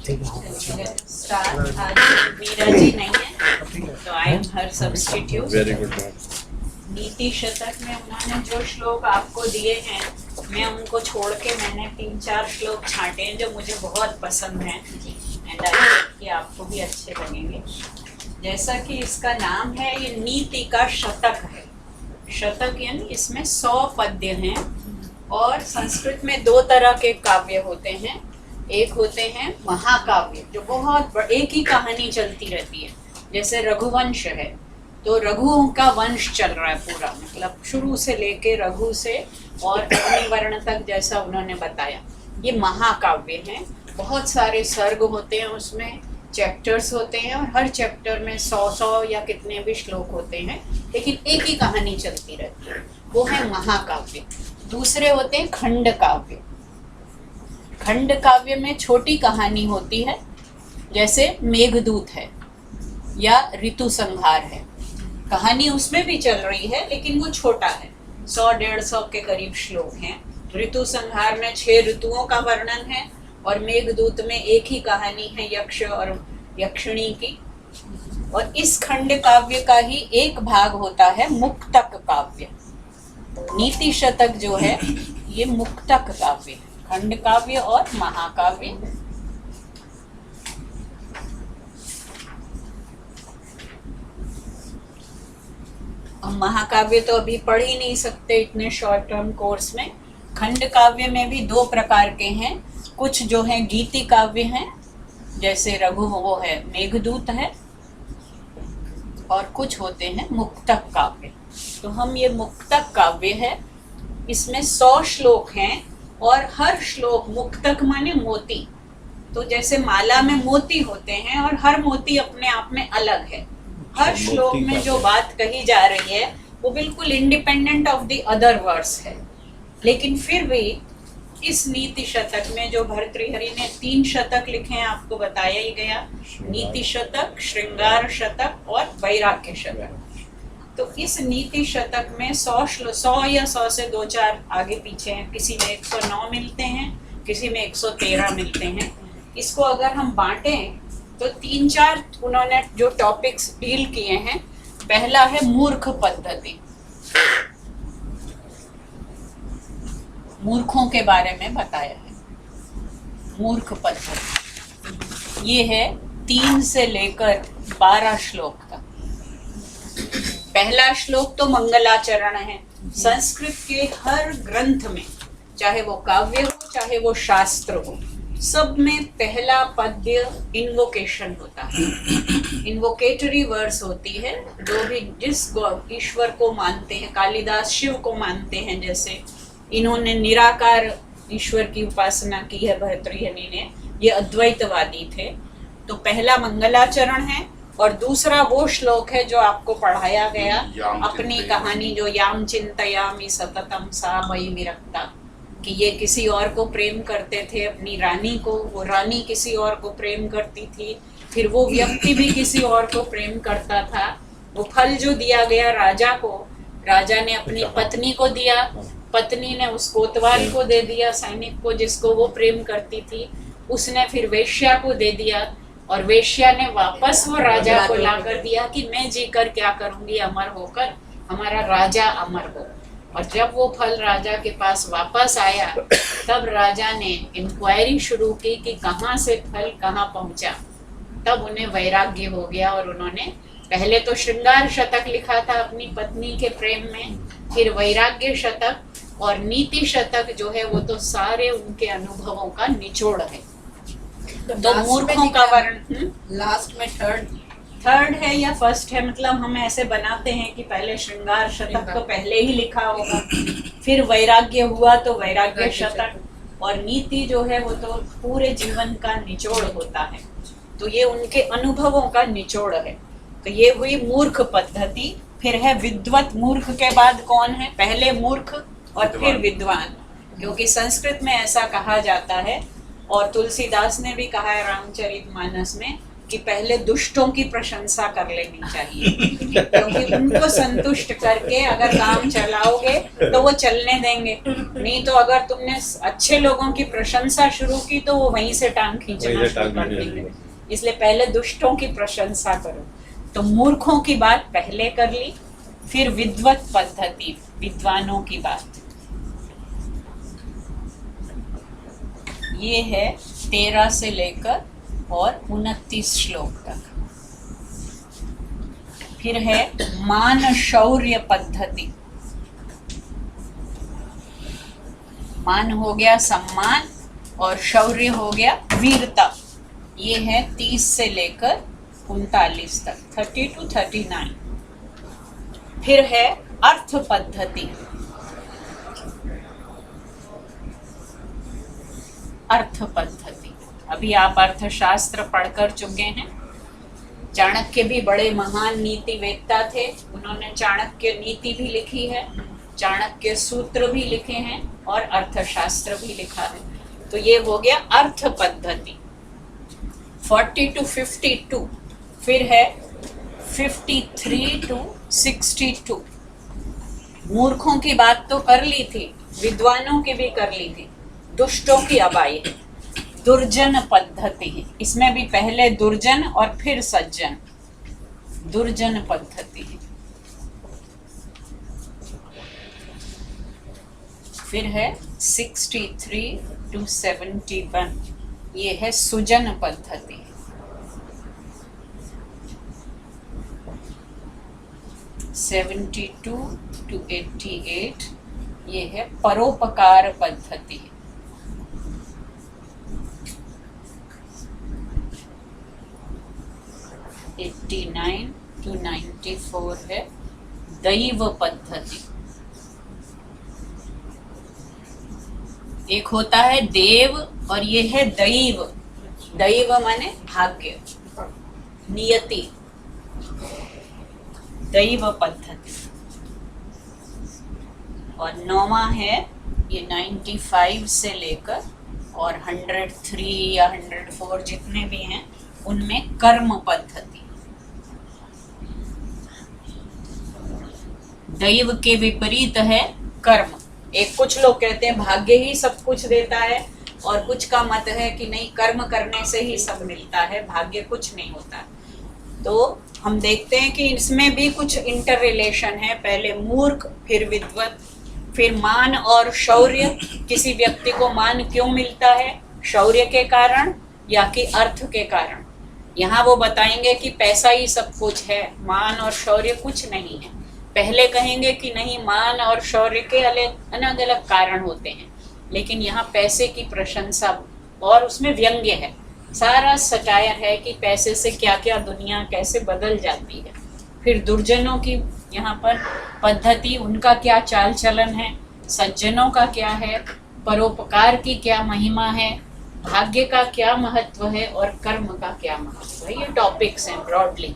Start. आज मीरा जी नहीं है तो I am her substitute. Very good ma'am. नीति शतक में उन्होंने जो श्लोक आपको दिए हैं, मैं उनको छोड़ के मैंने 3-4 श्लोक छांटे हैं जो मुझे बहुत पसंद हैं एंड आई थिंक कि आपको भी अच्छे लगेंगे। जैसा कि इसका नाम है, ये नीति का शतक है। शतक यानी इसमें 100 पद्य हैं और संस्कृत में 2 तरह के काव्य होते हैं। एक होते हैं महाकाव्य जो बहुत एक ही कहानी चलती रहती है, जैसे रघुवंश है तो रघुओं का वंश चल रहा है पूरा, मतलब शुरू से लेके रघु से और अग्निवर्ण तक जैसा उन्होंने बताया। ये महाकाव्य हैं, बहुत सारे सर्ग होते हैं, उसमें चैप्टर्स होते हैं और हर चैप्टर में 100 या कितने भी श्लोक होते हैं, लेकिन एक ही कहानी चलती रहती है, वो है महाकाव्य। दूसरे होते हैं खंड काव्य। खंड काव्य में छोटी कहानी होती है, जैसे मेघदूत है या ऋतु संहार है। कहानी उसमें भी चल रही है लेकिन वो छोटा है, 100-150 के करीब श्लोक हैं। ऋतु संहार में 6 ऋतुओं का वर्णन है और मेघदूत में एक ही कहानी है यक्ष और यक्षिणी की। और इस खंड काव्य का ही एक भाग होता है मुक्तक काव्य। नीति शतक जो है ये मुक्तक काव्य है, खंड काव्य और महाकाव्य। हम महाकाव्य तो अभी पढ़ ही नहीं सकते इतने शॉर्ट टर्म कोर्स में। खंड काव्य में भी 2 प्रकार के हैं, कुछ जो है गीति काव्य हैं, जैसे रघु वो है मेघदूत है, और कुछ होते हैं मुक्तक काव्य। तो हम ये मुक्तक काव्य है, इसमें 100 श्लोक हैं और हर श्लोक, मुक्तक माने मोती, तो जैसे माला में मोती होते हैं और हर मोती अपने आप में अलग है। हर श्लोक में जो बात कही जा रही है वो बिल्कुल independent of the other verse है। लेकिन फिर भी इस नीति शतक में जो भर्तृहरि ने 3 शतक लिखे हैं, आपको बताया ही गया, नीति शतक, श्रृंगार शतक और वैराग्य शतक। तो इस नीति शतक में 100 या 100 से 2-4 आगे पीछे हैं, किसी में 109 मिलते हैं, किसी में 113 मिलते हैं। इसको अगर हम बांटें तो 3-4 उन्होंने जो टॉपिक्स डील किए हैं। पहला है मूर्ख पद्धति, मूर्खों के बारे में बताया है। मूर्ख पद्धति ये है 3 से लेकर 12 श्लोक तक। पहला श्लोक तो मंगलाचरण है। संस्कृत के हर ग्रंथ में, चाहे वो काव्य हो चाहे वो शास्त्र हो, सब में पहला पद्य इन्वोकेशन होता है, इन्वोकेटरी वर्स होती है। जो भी जिस ईश्वर को मानते हैं, कालिदास शिव को मानते हैं, जैसे इन्होंने निराकार ईश्वर की उपासना की है भर्तृहरि ने, ये अद्वैतवादी थे। तो पहला मंगलाचरण है और दूसरा वो श्लोक है जो आपको पढ़ाया गया, अपनी कहानी जो याम चिंतयामि सततम सा मयि विरक्ता, कि ये किसी और को प्रेम करते थे, अपनी रानी को, वो रानी किसी और को प्रेम करती थी, फिर वो व्यक्ति भी किसी और को प्रेम करता था। वो फल जो दिया गया राजा को, राजा ने अपनी पत्नी को दिया, पत्नी ने उस कोतवाल को दे दिया, सैनिक को जिसको वो प्रेम करती थी, उसने फिर वेश्या को दे दिया और वेश्या ने वापस वो राजा को ला कर दिया कि मैं जीकर क्या करूंगी, अमर होकर, हमारा राजा अमर हो। और जब वो फल राजा के पास वापस आया तब राजा ने इंक्वायरी शुरू की कि कहाँ से फल कहाँ पहुंचा। तब उन्हें वैराग्य हो गया और उन्होंने पहले तो श्रृंगार शतक लिखा था अपनी पत्नी के प्रेम में, फिर वैराग्य शतक और नीति शतक जो है वो तो सारे उनके अनुभवों का निचोड़ है। तो मूर्खों का वर्ण लास्ट में थर्ड है या फर्स्ट है, मतलब हम ऐसे बनाते हैं कि पहले श्रृंगार शतक तो पहले ही लिखा होगा, फिर वैराग्य हुआ तो वैराग्य शतक, और नीति जो है वो तो पूरे जीवन का निचोड़ होता है। तो ये उनके अनुभवों का निचोड़ है। तो ये हुई मूर्ख पद्धति। फिर है विद्वत। मूर्ख के बाद कौन है? पहले मूर्ख और फिर विद्वान, क्योंकि संस्कृत में ऐसा कहा जाता है और तुलसीदास ने भी कहा है रामचरितमानस में कि पहले दुष्टों की प्रशंसा कर लेनी चाहिए, क्योंकि उनको संतुष्ट करके अगर काम चलाओगे तो वो चलने देंगे। नहीं तो अगर तुमने अच्छे लोगों की प्रशंसा शुरू की तो वो वहीं से टांग खींचना शुरू कर देंगे। इसलिए पहले दुष्टों की प्रशंसा करो। तो मूर्खों की बात पहले कर ली, फिर विद्वत पद्धति, विद्वानों की बात। ये है 13 से लेकर और 29 श्लोक तक। फिर है मान शौर्य पद्धति। मान हो गया सम्मान और शौर्य हो गया वीरता। ये है 30 से लेकर 39 तक, 30 to 39। फिर है अर्थ पद्धति। अर्थ पद्धति, अभी आप अर्थशास्त्र पढ़कर चुके हैं। चाणक्य भी बड़े महान नीति वेत्ता थे, उन्होंने चाणक्य नीति भी लिखी है, चाणक्य सूत्र भी लिखे हैं और अर्थशास्त्र भी लिखा है। तो ये हो गया अर्थ पद्धति। 40 to 52। फिर है 53 to 62। मूर्खों की बात तो कर ली थी, विद्वानों की भी कर ली थी, दुष्टों की अब आई है दुर्जन पद्धति है। इसमें भी पहले दुर्जन और फिर सज्जन, दुर्जन पद्धति है। फिर है 63 to 71, ये है सुजन पद्धति। 72 to 88, ये है परोपकार पद्धति। 89 to 94 है दैव पद्धति। एक होता है देव और ये है दैव। दैव माने भाग्य, नियति, दैव पद्धति। और 9वां है ये 95 से लेकर और 103 या 104 जितने भी हैं उनमें कर्म पद्धति। दैव के विपरीत है कर्म। एक कुछ लोग कहते हैं भाग्य ही सब कुछ देता है, और कुछ का मत है कि नहीं, कर्म करने से ही सब मिलता है, भाग्य कुछ नहीं होता। तो हम देखते हैं कि इसमें भी कुछ इंटर रिलेशन है। पहले मूर्ख, फिर विद्वत, फिर मान और शौर्य। किसी व्यक्ति को मान क्यों मिलता है? शौर्य के कारण या कि अर्थ के कारण। यहाँ वो बताएंगे कि पैसा ही सब कुछ है, मान और शौर्य कुछ नहीं है। पहले कहेंगे कि नहीं, मान और शौर्य के अलग अलग कारण होते हैं, लेकिन यहाँ पैसे की प्रशंसा और उसमें व्यंग्य है, सारा सटायर है कि पैसे से क्या क्या दुनिया कैसे बदल जाती है। फिर दुर्जनों की यहाँ पर पद्धति, उनका क्या चाल चलन है, सज्जनों का क्या है, परोपकार की क्या महिमा है, भाग्य का क्या महत्व है और कर्म का क्या महत्व है। ये टॉपिक्स हैं ब्रॉडली।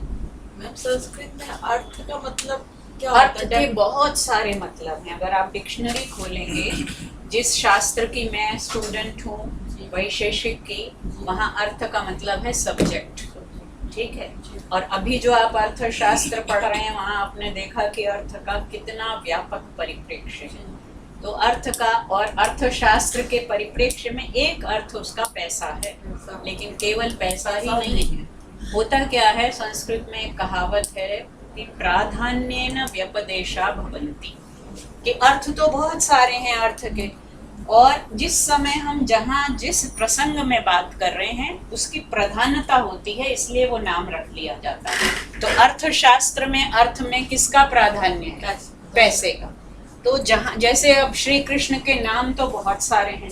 मैम संस्कृत में अर्थ का मतलब क्या? अर्थ के बहुत सारे मतलब हैं। अगर आप डिक्शनरी खोलेंगे, जिस शास्त्र की मैं स्टूडेंट हूँ, वैशेषिक की, वहाँ अर्थ का मतलब है सब्जेक्ट, ठीक है। और अभी जो आप अर्थशास्त्र पढ़ रहे हैं, वहाँ आपने देखा कि अर्थ का कितना व्यापक परिप्रेक्ष्य है। तो अर्थ का और अर्थशास्त्र के परिप्रेक्ष्य में एक अर्थ उसका पैसा है, लेकिन केवल पैसा ही नहीं है। होता क्या है, संस्कृत में एक कहावत है कि प्राधान्येन व्यपदेशा भवन्ति, कि अर्थ तो बहुत सारे हैं अर्थ के, और जिस समय हम जहाँ जिस प्रसंग में बात कर रहे हैं उसकी प्रधानता होती है, इसलिए वो नाम रख लिया जाता है। तो अर्थशास्त्र में अर्थ में किसका प्राधान्य है? पैसे का। तो जहाँ जैसे अब श्री कृष्ण के नाम तो बहुत सारे हैं,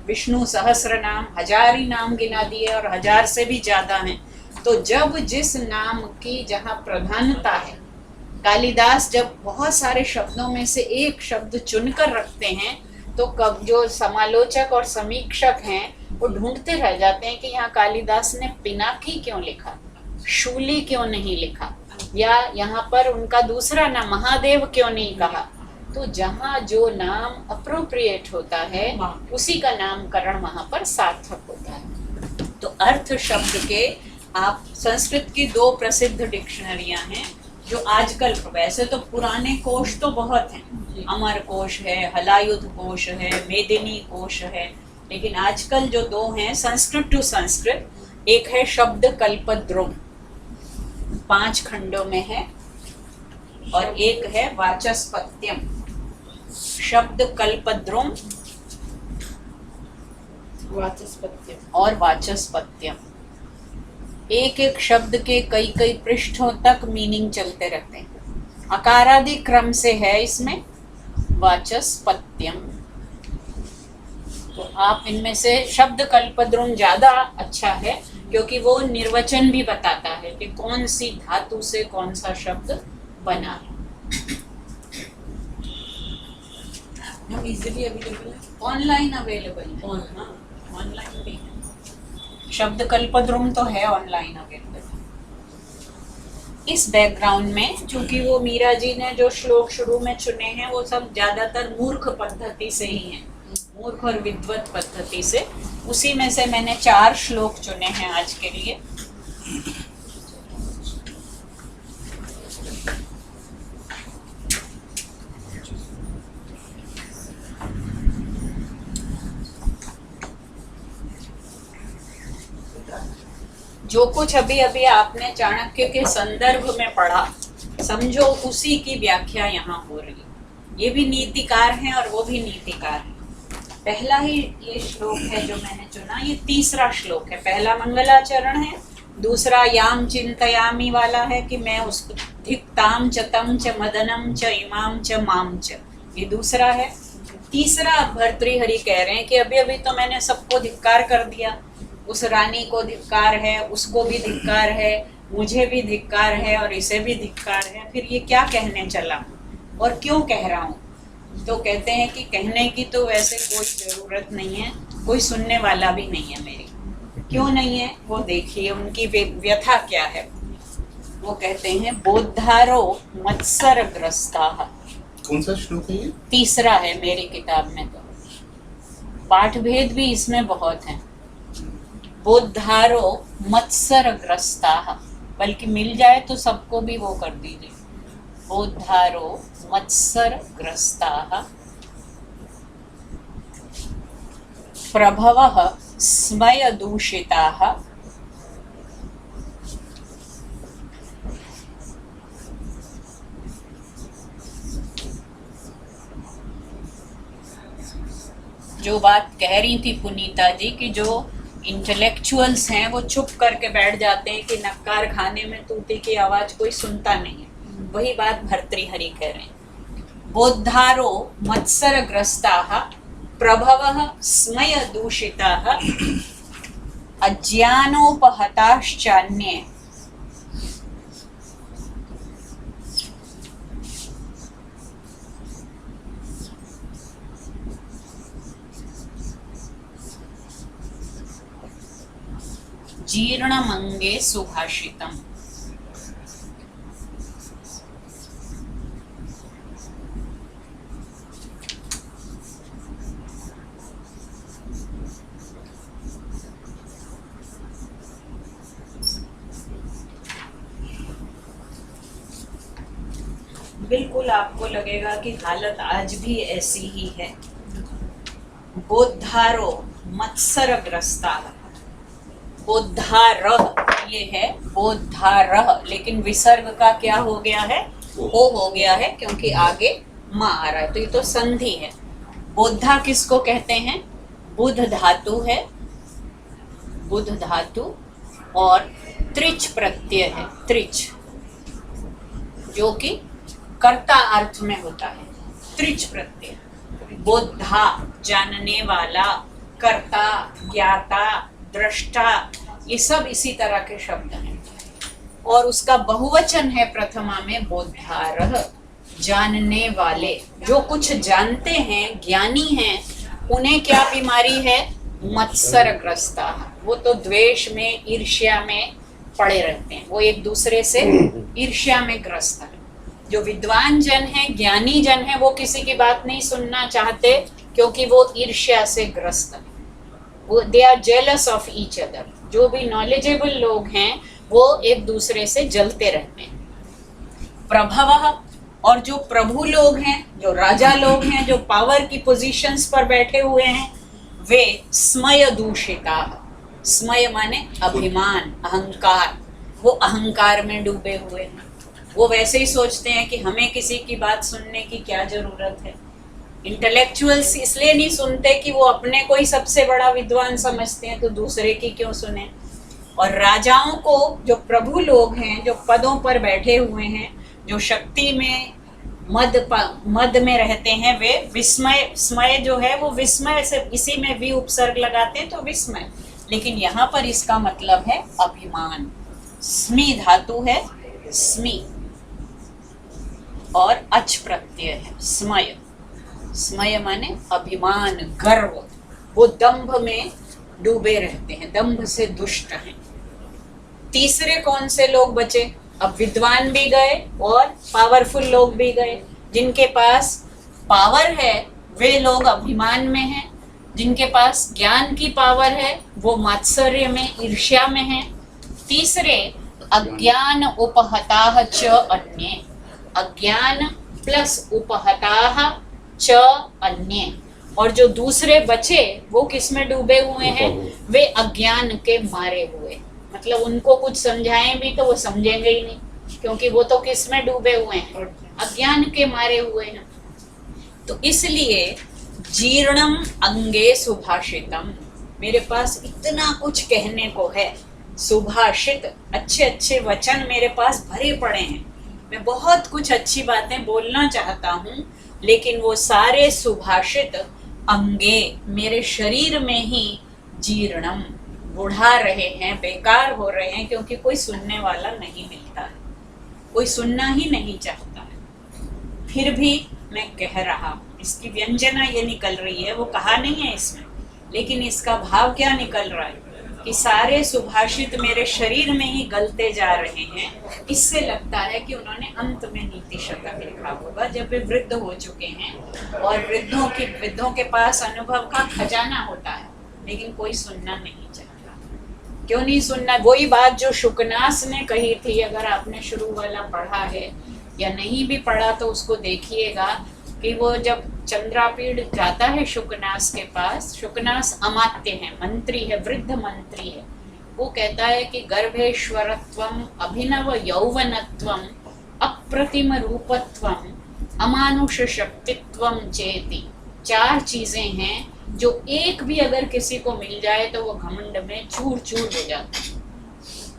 विष्णु सहस्र नाम, 1000 ही नाम गिना दिए और 1000 से भी ज्यादा हैं। तो जब जिस नाम की जहाँ प्रधानता है, कालिदास जब बहुत सारे शब्दों में से एक शब्द चुनकर रखते हैं, तो कब जो समालोचक और समीक्षक हैं वो ढूंढते रह जाते हैं कि यहाँ कालिदास ने पिनाकी क्यों लिखा, शूली क्यों नहीं लिखा, या यहाँ पर उनका दूसरा नाम महादेव क्यों नहीं कहा। तो जहाँ जो नाम अप्रोप्रिएट होता है उसी का नामकरण वहाँ पर सार्थक होता है। तो अर्थ शब्द के आप संस्कृत की 2 प्रसिद्ध डिक्शनरियां हैं जो आजकल, वैसे तो पुराने कोश तो बहुत हैं, अमर कोश है, हलायुध कोश है, मेदिनी कोश है, लेकिन आजकल जो 2 हैं संस्कृत टू संस्कृत, एक है शब्द कल्पद्रुम 5 खंडों में है, और एक है वाचस्पत्यम। शब्द कल्पद्रुम वाचस्पत्यम और वाचस्पत्यम, एक एक शब्द के कई कई पृष्ठों तक मीनिंग चलते रहते हैं। अकारादि क्रम से है इसमें वाचस्पत्यम। तो आप इनमें से शब्द कल्पद्रुम ज्यादा अच्छा है, क्योंकि वो निर्वचन भी बताता है कि कौन सी धातु से कौन सा शब्द बना है। हम इजीली अवेलेबल है ऑनलाइन अवेलेबल है, ऑनलाइन भी है। शब्द कल्पद्रुम तो है ऑनलाइन अवेलेबल। इस बैकग्राउंड में चूंकि वो मीरा जी ने जो श्लोक शुरू में चुने हैं वो सब ज्यादातर मूर्ख पद्धति से ही हैं, मूर्ख और विद्वत पद्धति से। उसी में से मैंने 4 श्लोक चुने हैं आज के लिए। जो कुछ अभी अभी आपने चाणक्य के संदर्भ में पढ़ा, समझो उसी की व्याख्या यहाँ हो रही है। ये भी नीतिकार हैं और वो भी नीतिकार हैं। पहला ही ये श्लोक है जो मैंने चुना, ये 3रा श्लोक है। पहला मंगलाचरण है, दूसरा याम चिंतयामी वाला है कि मैं उसको धिक्ताम च तम च मदनम च इमाम च माम च, ये दूसरा है। तीसरा भर्तृहरि कह रहे हैं कि अभी अभी तो मैंने सबको धिक्कार कर दिया, उस रानी को धिक्कार है, उसको भी धिक्कार है, मुझे भी धिक्कार है और इसे भी धिक्कार है, फिर ये क्या कहने चला और क्यों कह रहा हूँ। तो कहते हैं कि कहने की तो वैसे कोई ज़रूरत नहीं है, कोई सुनने वाला भी नहीं है मेरी। क्यों नहीं है वो देखिए, उनकी व्यथा क्या है। वो कहते हैं बोद्धारो मत्सरग्रस्ता। कौन सा श्लोक है ये? 3रा है मेरी किताब में। तो पाठ भेद भी इसमें बहुत हैं। बोद्धारो मत्सरग्रस्ता, बल्कि मिल जाए तो सबको भी वो कर दीजिए। बोद्धारो मत्सरग्रस्ताः प्रभवः स्मयदूषिताः जो बात कह रही थी पुनीता जी कि जो इंटेलेक्चुअल्स हैं वो चुप करके बैठ जाते हैं कि नक्कार खाने में तूती की आवाज कोई सुनता नहीं है, वही बात भर्तृहरि कह रहे हैं। बोद्धारो मत्सरग्रस्ताः प्रभवः स्मयदूषिताः अज्ञानोपहताश्चान्ये जीर्णमंगे सुभाषितम। बिल्कुल आपको लगेगा कि हालत आज भी ऐसी ही है। बोद्धारो मत्सरग्रस्ता, बोद्धारः ये है बोद्धारः, लेकिन विसर्ग का क्या हो गया है, ओ हो गया है, क्योंकि आगे माँ आ रहा है, तो ये तो संधि है। बोद्धा किसको कहते हैं? बुध धातु है, बुध धातु, और त्रिच प्रत्यय है, त्रिच, जो कि कर्ता अर्थ में होता है। त्रिच प्रत्यय, बोद्धा जानने वाला, कर्ता ज्ञाता, दृष्टा, ये सब इसी तरह के शब्द हैं। और उसका बहुवचन है प्रथमा में बोद्धारः, जानने वाले, जो कुछ जानते हैं, ज्ञानी हैं, उन्हें क्या बीमारी है? मत्सरग्रस्ता, वो तो द्वेष में, ईर्ष्या में पड़े रहते हैं, वो एक दूसरे से ईर्ष्या में ग्रस्त है। जो विद्वान जन है, ज्ञानी जन है, वो किसी की बात नहीं सुनना चाहते, क्योंकि वो ईर्ष्या से ग्रस्त है, वो they are jealous of each other. जो भी नॉलेजेबल लोग हैं वो एक दूसरे से जलते रहते हैं। प्रभवः, और जो प्रभु लोग हैं, जो राजा लोग हैं, जो पावर की पोजीशंस पर बैठे हुए हैं, वे स्मय दूषिता। स्मय माने अभिमान, अहंकार। वो अहंकार में डूबे हुए हैं। वो वैसे ही सोचते हैं कि हमें किसी की बात सुनने की क्या जरूरत है। इंटेलेक्चुअल्स इसलिए नहीं सुनते कि वो अपने को ही सबसे बड़ा विद्वान समझते हैं, तो दूसरे की क्यों सुने। और राजाओं को, जो प्रभु लोग हैं, जो पदों पर बैठे हुए हैं, जो शक्ति में मद में रहते हैं, वे विस्मय, स्मय जो है वो विस्मय से, इसी में भी उपसर्ग लगाते हैं तो विस्मय, लेकिन यहाँ पर इसका मतलब है अभिमान। स्मी धातु है, स्मी, और अच प्रत्यय है, स्मय। स्मय माने अभिमान, गर्व। वो दंभ में डूबे रहते हैं, दंभ से दुष्ट हैं। तीसरे कौन से लोग बचे? अब विद्वान भी गए और पावरफुल लोग भी गए। जिनके पास पावर है वे लोग अभिमान में हैं, जिनके पास ज्ञान की पावर है वो मात्सर्य में, ईर्ष्या में हैं। तीसरे अज्ञान उपहताः च अन्ये, अज्ञान प्लस उपहताः च अन्ये। और जो दूसरे बचे वो किस में डूबे हुए हैं? वे अज्ञान के मारे हुए। मतलब उनको कुछ समझाएं भी तो वो समझेंगे ही नहीं, क्योंकि वो तो किस में डूबे हुए हैं? अज्ञान के मारे हुए हैं। तो इसलिए जीर्णम अंगे सुभाषितम, मेरे पास इतना कुछ कहने को है। सुभाषित, अच्छे अच्छे वचन मेरे पास भरे पड़े हैं। मैं बहुत कुछ अच्छी बातें बोलना चाहता हूँ, लेकिन वो सारे सुभाषित अंगे, मेरे शरीर में ही जीर्णम, बुढ़ा रहे हैं, बेकार हो रहे हैं, क्योंकि कोई सुनने वाला नहीं मिलता है, कोई सुनना ही नहीं चाहता है। फिर भी मैं कह रहा हूँ, इसकी व्यंजना ये निकल रही है, वो कहा नहीं है इसमें, लेकिन इसका भाव क्या निकल रहा है कि सारे सुभाषित मेरे शरीर में ही गलते जा रहे हैं। इससे लगता है कि उन्होंने अंत में नीति शतक लिखा होगा, जब वे वृद्ध हो चुके हैं और वृद्धों के पास अनुभव का खजाना होता है, लेकिन कोई सुनना नहीं चाहता। क्यों नहीं सुनना? वही बात जो शुकनास ने कही थी, अगर आपने शुरू वाला पढ़ा है या नहीं भी पढ़ा तो उसको देखिएगा, कि वो जब चंद्रापीड़ जाता है शुकनास के पास, शुकनास अमात्य है, मंत्री है, वृद्ध मंत्री है, वो कहता है कि गर्भेश्वरत्वम, अभिनव यौवनत्वम, अप्रतिम रूपत्वम, अमानुष शक्तित्वम चेति। 4 चीजें हैं जो एक भी अगर किसी को मिल जाए तो वो घमंड में चूर चूर हो जाता है।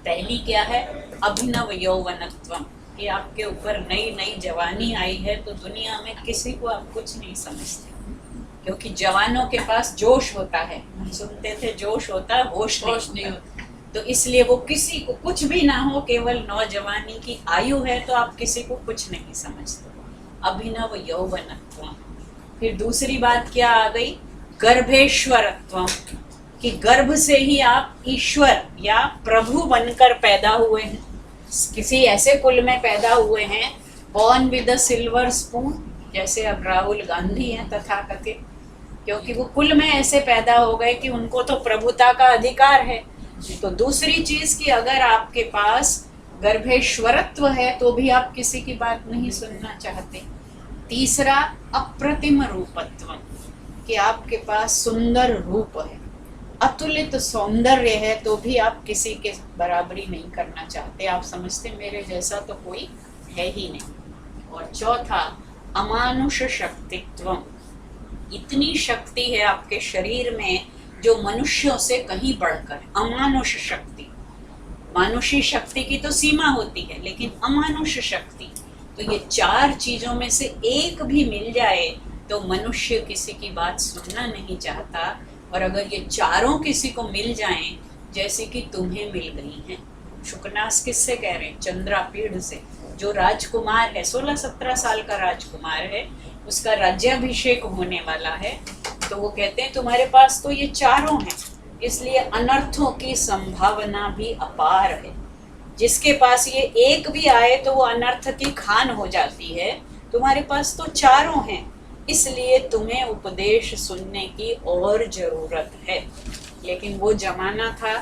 पहली क्या है? अभिनव यौवनत्वम, कि आपके ऊपर नई नई जवानी आई है तो दुनिया में किसी को आप कुछ नहीं समझते, क्योंकि जवानों के पास जोश होता है। हम सुनते थे जोश होता है, होश नहीं होता। तो इसलिए वो किसी को कुछ भी ना हो, केवल नौजवानी की आयु है तो आप किसी को कुछ नहीं समझते। अभिनव यौवनत्वम। फिर दूसरी बात क्या आ गई? गर्भेश्वरत्वम, कि गर्भ से ही आप ईश्वर या प्रभु बनकर पैदा हुए हैं। किसी ऐसे कुल में पैदा हुए हैं, born with a silver spoon, जैसे अब राहुल गांधी हैं तथाकथित, क्योंकि वो कुल में ऐसे पैदा हो गए कि उनको तो प्रभुता का अधिकार है। तो दूसरी चीज कि अगर आपके पास गर्भेश्वरत्व है तो भी आप किसी की बात नहीं सुनना चाहते। तीसरा अप्रतिम रूपत्व, कि आपके पास सुंदर रूप है, अतुलित सौंदर्य है, तो भी आप किसी के बराबरी नहीं करना चाहते। आप समझते मेरे जैसा तो कोई है ही नहीं। और चौथा अमानुष शक्तित्व, इतनी शक्ति है आपके शरीर में जो मनुष्यों से कहीं बढ़कर, अमानुष शक्ति। मानुषी शक्ति की तो सीमा होती है, लेकिन अमानुष शक्ति, तो ये 4 चीजों में से एक भी मिल जाए तो मनुष्य किसी की बात सुनना नहीं चाहता। और अगर ये 4 किसी को मिल जाएं, जैसे कि तुम्हें मिल गई हैं। शुकनास किससे कह रहे हैं? चंद्रापीड़ से, जो राजकुमार है, 16-17 साल का राजकुमार है, उसका राज्याभिषेक होने वाला है। तो वो कहते हैं तुम्हारे पास तो ये 4 हैं, इसलिए अनर्थों की संभावना भी अपार है। जिसके पास ये एक भी आए तो वो अनर्थ की खान हो जाती है। तुम्हारे पास तो 4 हैं, इसलिए तुम्हें उपदेश सुनने की और जरूरत है। लेकिन वो जमाना था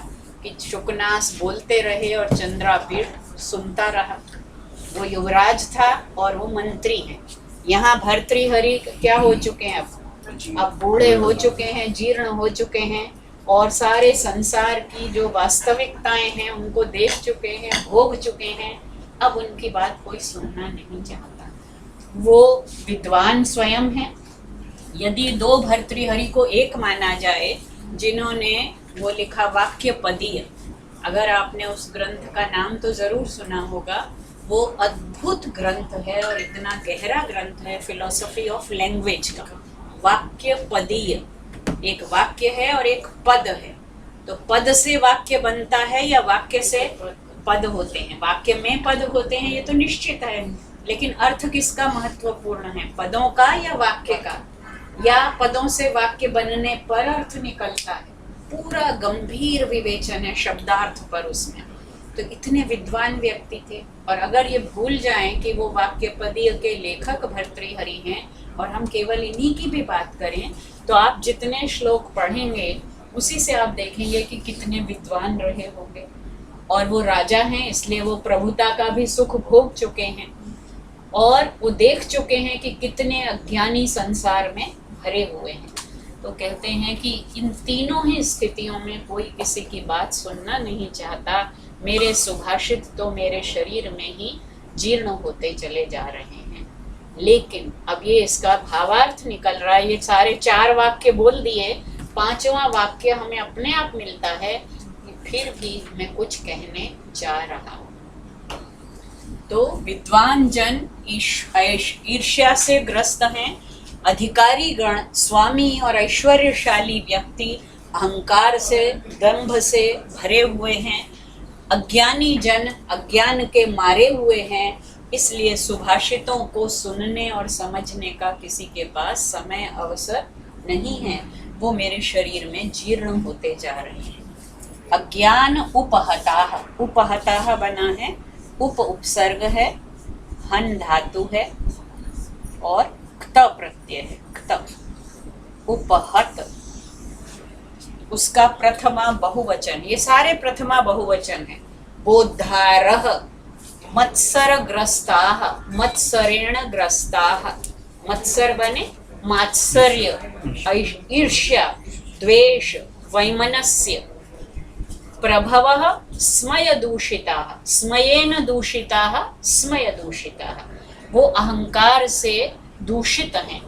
कि शुकनास बोलते रहे और चंद्रापीठ सुनता रहा। वो युवराज था और वो मंत्री हैं। यहाँ भर्तृहरि क्या हो चुके हैं, अब बूढ़े हो चुके हैं, जीर्ण हो चुके हैं और सारे संसार की जो वास्तविकताएं हैं उनको देख चुके हैं, भोग चुके हैं। अब उनकी बात कोई सुनना नहीं चाहता। वो विद्वान स्वयं है। यदि दो भर्तृहरि को एक माना जाए जिन्होंने वो लिखा वाक्य पदीय, अगर आपने उस ग्रंथ का नाम तो जरूर सुना होगा, वो अद्भुत ग्रंथ है और इतना गहरा ग्रंथ है फिलॉसफी ऑफ लैंग्वेज का। वाक्य पदीय, एक वाक्य है और एक पद है। तो पद से वाक्य बनता है या वाक्य से पद होते हैं? वाक्य में पद होते हैं ये तो निश्चित है, लेकिन अर्थ किसका महत्वपूर्ण है, पदों का या वाक्य का? या पदों से वाक्य बनने पर अर्थ निकलता है? पूरा गंभीर विवेचन है शब्दार्थ पर उसमें। तो इतने विद्वान व्यक्ति थे, और अगर ये भूल जाएं कि वो वाक्य पदीय के लेखक भर्तृहरि हैं और हम केवल इन्हीं की भी बात करें, तो आप जितने श्लोक पढ़ेंगे उसी से आप देखेंगे कि कितने विद्वान रहे होंगे। और वो राजा हैं इसलिए वो प्रभुता का भी सुख भोग चुके हैं और वो देख चुके हैं कि कितने अज्ञानी संसार में भरे हुए हैं। तो कहते हैं कि इन तीनों ही स्थितियों में कोई किसी की बात सुनना नहीं चाहता। मेरे सुभाषित तो मेरे शरीर में ही जीर्ण होते चले जा रहे हैं। लेकिन अब ये इसका भावार्थ निकल रहा है। ये सारे 4 वाक्य बोल दिए, 5वां वाक्य हमें अपने आप मिलता है कि फिर भी मैं कुछ कहने जा रहा हूँ। तो विद्वान जन ईर्ष्या से ग्रस्त हैं। अधिकारी गण, स्वामी और ऐश्वर्यशाली व्यक्ति अहंकार से, दंभ से भरे हुए हैं। अज्ञानी जन अज्ञान के मारे हुए हैं, इसलिए सुभाषितों को सुनने और समझने का किसी के पास समय अवसर नहीं है। वो मेरे शरीर में जीर्ण होते जा रहे हैं। अज्ञान उपहताः, उपहताः बना है, उप उपसर्ग है, हन धातु है और क्त प्रत्यय है। क्त उपहत, उसका प्रथमा बहुवचन, ये सारे प्रथमा बहुवचन है। बोद्धारः, मत्सरग्रस्ताः, मत्सरेण ग्रस्ताः। मत्सर बने मात्सर्य, ईर्ष्या, द्वेष, वैमनस्य। प्रभवः स्मयदूषिताः, स्मयेन दूषिताः, स्मयदूषिताः। वो अहंकार से दूषित हैं।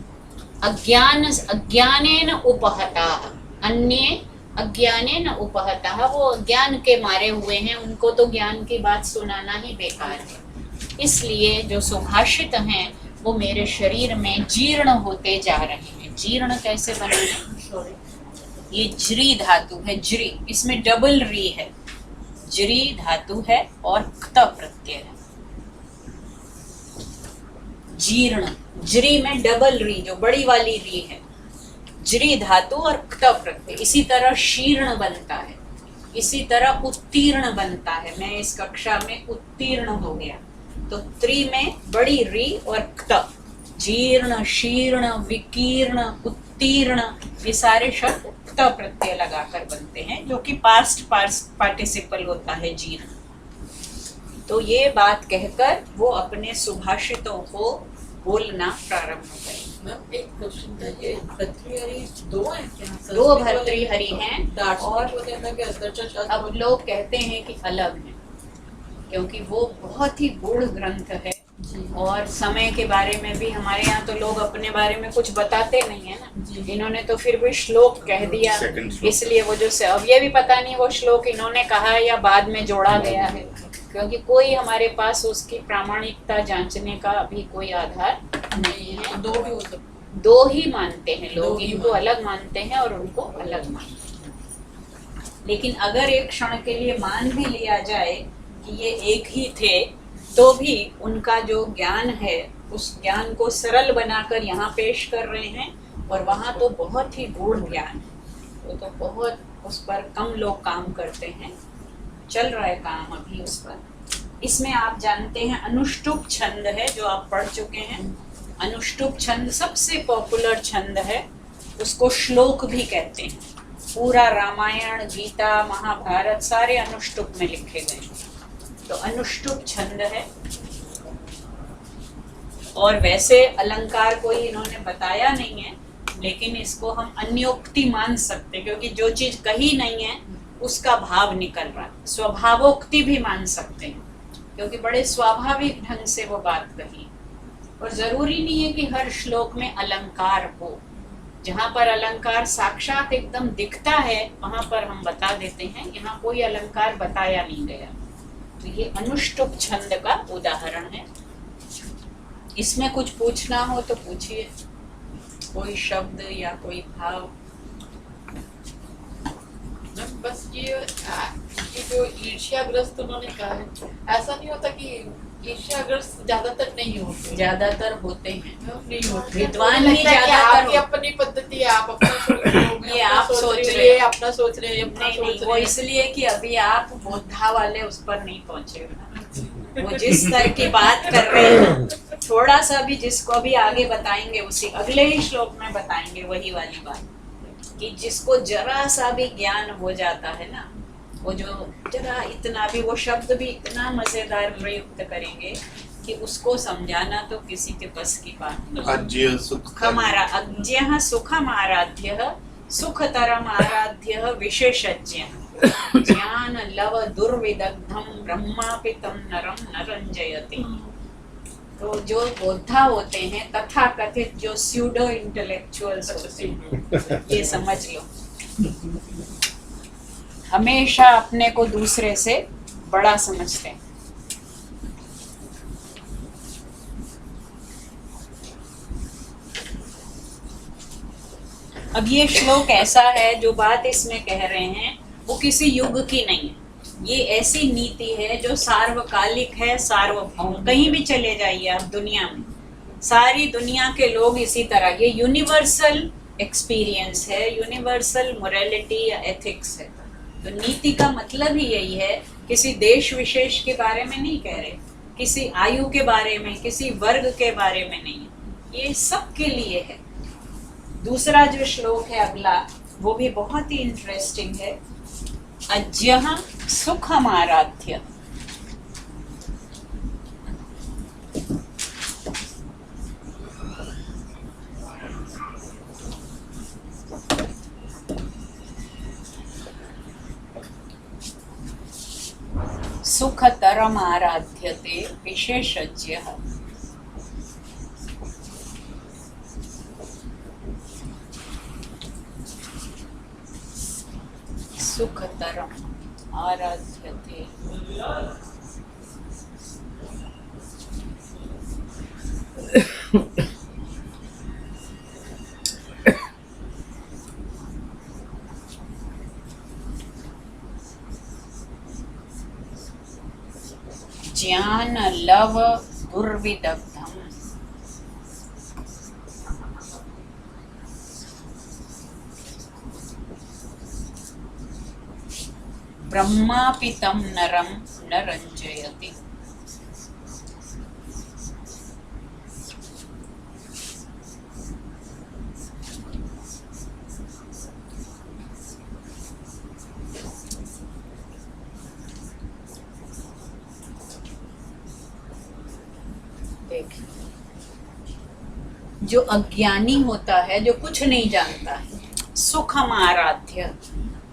अज्ञानेन उपहताः, अन्ये अज्ञानेन उपहताः, वो अज्ञान के मारे हुए हैं, उनको तो ज्ञान की बात सुनाना ही बेकार है। इसलिए जो सुभाषित हैं वो मेरे शरीर में जीर्ण होते जा रहे हैं। जीर्ण कैसे बने हैं? ये ज्री धातु है, ज्री, इसमें डबल री है। ज्री धातु है और क्त प्रत्यय है। जीर्ण, ज्री में डबल री, जो बड़ी वाली री है, ज्री धातु और क्त प्रत्यय। इसी तरह शीर्ण बनता है, इसी तरह उत्तीर्ण बनता है। मैं इस कक्षा में उत्तीर्ण हो गया, तो त्रि में बड़ी री और क्त। जीर्ण, शीर्ण, विकीर्ण, उत्तीर्ण, ये सारे शब्द क्त प्रत्यय लगाकर बनते हैं, जो कि पास्ट पार्टिसिपल होता है जीर्ण। तो ये बात कहकर वो अपने सुभाषितों को बोलना प्रारंभ करें। मैम एक क्वेश्चन था, ये भर्तृहरि 2 हैं क्या? 2 भर्तृहरि हैं और और अब लोग कहते हैं कि अलग हैं, क्योंकि वो बहुत ही गूढ़ ग्रंथ है और समय के बारे में भी हमारे यहाँ तो लोग अपने बारे में कुछ बताते नहीं है ना। इन्होंने तो फिर भी श्लोक कह दिया, इसलिए वो जो अब ये भी पता नहीं वो श्लोक इन्होंने कहा है या बाद में जोड़ा गया है, क्योंकि कोई हमारे पास उसकी प्रामाणिकता जांचने का अभी कोई आधार नहीं है। 2 भी हो सकते, 2 ही मानते हैं लोग, इनको अलग मानते हैं और उनको अलग मानते हैं। लेकिन अगर एक क्षण के लिए मान भी लिया जाए कि ये एक ही थे, तो भी उनका जो ज्ञान है उस ज्ञान को सरल बनाकर यहाँ पेश कर रहे हैं, और वहाँ तो बहुत ही गूढ़ ज्ञान है, वो तो बहुत उस पर कम लोग काम करते हैं। चल रहा है काम अभी उस पर। इसमें आप जानते हैं अनुष्टुप छंद है, जो आप पढ़ चुके हैं। अनुष्टुप छंद सबसे पॉपुलर छंद है, उसको श्लोक भी कहते हैं। पूरा रामायण, गीता, महाभारत सारे अनुष्टुप में लिखे गए। तो अनुष्टुप छंद है। और वैसे अलंकार कोई इन्होंने बताया नहीं है, लेकिन इसको हम अन्योक्ति मान सकते हैं, क्योंकि जो चीज कही नहीं है उसका भाव निकल रहा है। स्वभावोक्ति भी मान सकते हैं, क्योंकि बड़े स्वाभाविक ढंग से वो बात कही। और जरूरी नहीं है कि हर श्लोक में अलंकार हो। जहाँ पर अलंकार साक्षात एकदम दिखता है वहां पर हम बता देते हैं, यहाँ कोई अलंकार बताया नहीं गया। तो ये अनुष्टुप छंद का उदाहरण है। इसमें कुछ पूछना हो तो पूछिए, कोई शब्द या कोई भाव। बस ये जो ईर्ष्याग्रस्त उन्होंने कहा है, ऐसा नहीं होता कि ईर्ष्याग्रस्त ज्यादातर नहीं होते? ज्यादातर होते हैं, नहीं होते। विद्वान तो ही लगता है कि ज्यादातर आपकी अपनी पद्धति है, आप अपना सोच रहे हो, ये आप सोच रहे ये अपना सोच रहे हैं, अपना नहीं, सोच वो रहे हैं। इसलिए कि अभी आप बोधा वाले उस पर नहीं पहुंचे हो ना। वो जिस तरह की बात कर रहे हैं, थोड़ा सा भी जिसको अभी आगे बताएंगे, उसी अगले ही श्लोक में बताएंगे वही वाली बात, कि जिसको जरा सा भी ज्ञान हो जाता है ना, वो जो जरा इतना भी, वो शब्द भी इतना मजेदार प्रयुक्त करेंगे कि उसको समझाना तो किसी के बस की बात नहीं। अज्य सुख हमारा अज्ञः सुखम आराध्य सुखतरम आराध्य विशेषज्ञ ज्ञान लव दुर्विदग्धम ब्रह्मापितम नरम न रंजयति। तो जो बोधा होते हैं, तथा कथित जो स्यूडो इंटेलेक्चुअल्स होते हैं, ये समझ लो, हमेशा अपने को दूसरे से बड़ा समझते हैं। अब ये श्लोक ऐसा है, जो बात इसमें कह रहे हैं वो किसी युग की नहीं है। ये ऐसी नीति है जो सार्वकालिक है, सार्वभौम। कहीं भी चले जाइए आप दुनिया में, सारी दुनिया के लोग इसी तरह, ये यूनिवर्सल एक्सपीरियंस है, यूनिवर्सल मोरालिटी या एथिक्स है। तो नीति का मतलब ही यही है, किसी देश विशेष के बारे में नहीं कह रहे, किसी आयु के बारे में, किसी वर्ग के बारे में नहीं है, ये सब के लिए है। दूसरा जो श्लोक है अगला, वो भी बहुत ही इंटरेस्टिंग है। अज्यः सुखम आराध्य। सुखतरम आराध्यते विशेषज्ञः। सुखतरम आराध्यते। ज्ञान लव दुर्विदग्धम। ब्रह्मापितम नरम न रंजयति। देखिए, जो अज्ञानी होता है, जो कुछ नहीं जानता है, सुखम आराध्य,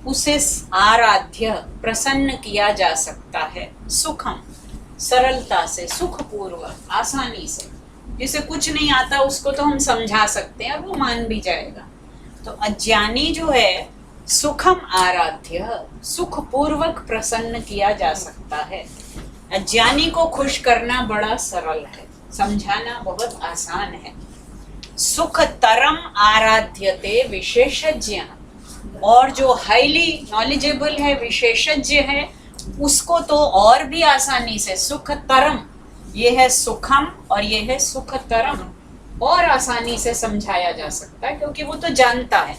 उसे आराध्य प्रसन्न किया जा सकता है। सुखम सरलता से, सुखपूर्वक, आसानी से। जिसे कुछ नहीं आता उसको तो हम समझा सकते हैं और वो मान भी जाएगा। तो अज्ञानी जो है, सुखम आराध्य, सुखपूर्वक प्रसन्न किया जा सकता है। अज्ञानी को खुश करना बड़ा सरल है, समझाना बहुत आसान है। सुखतरम आराध्यते विशेषज्ञ, और जो हाईली नॉलेजेबल है, विशेषज्ञ है, उसको तो और भी आसानी से, सुखतरम, ये है सुखम और ये है सुखतरम, और आसानी से समझाया जा सकता है, क्योंकि वो तो जानता है।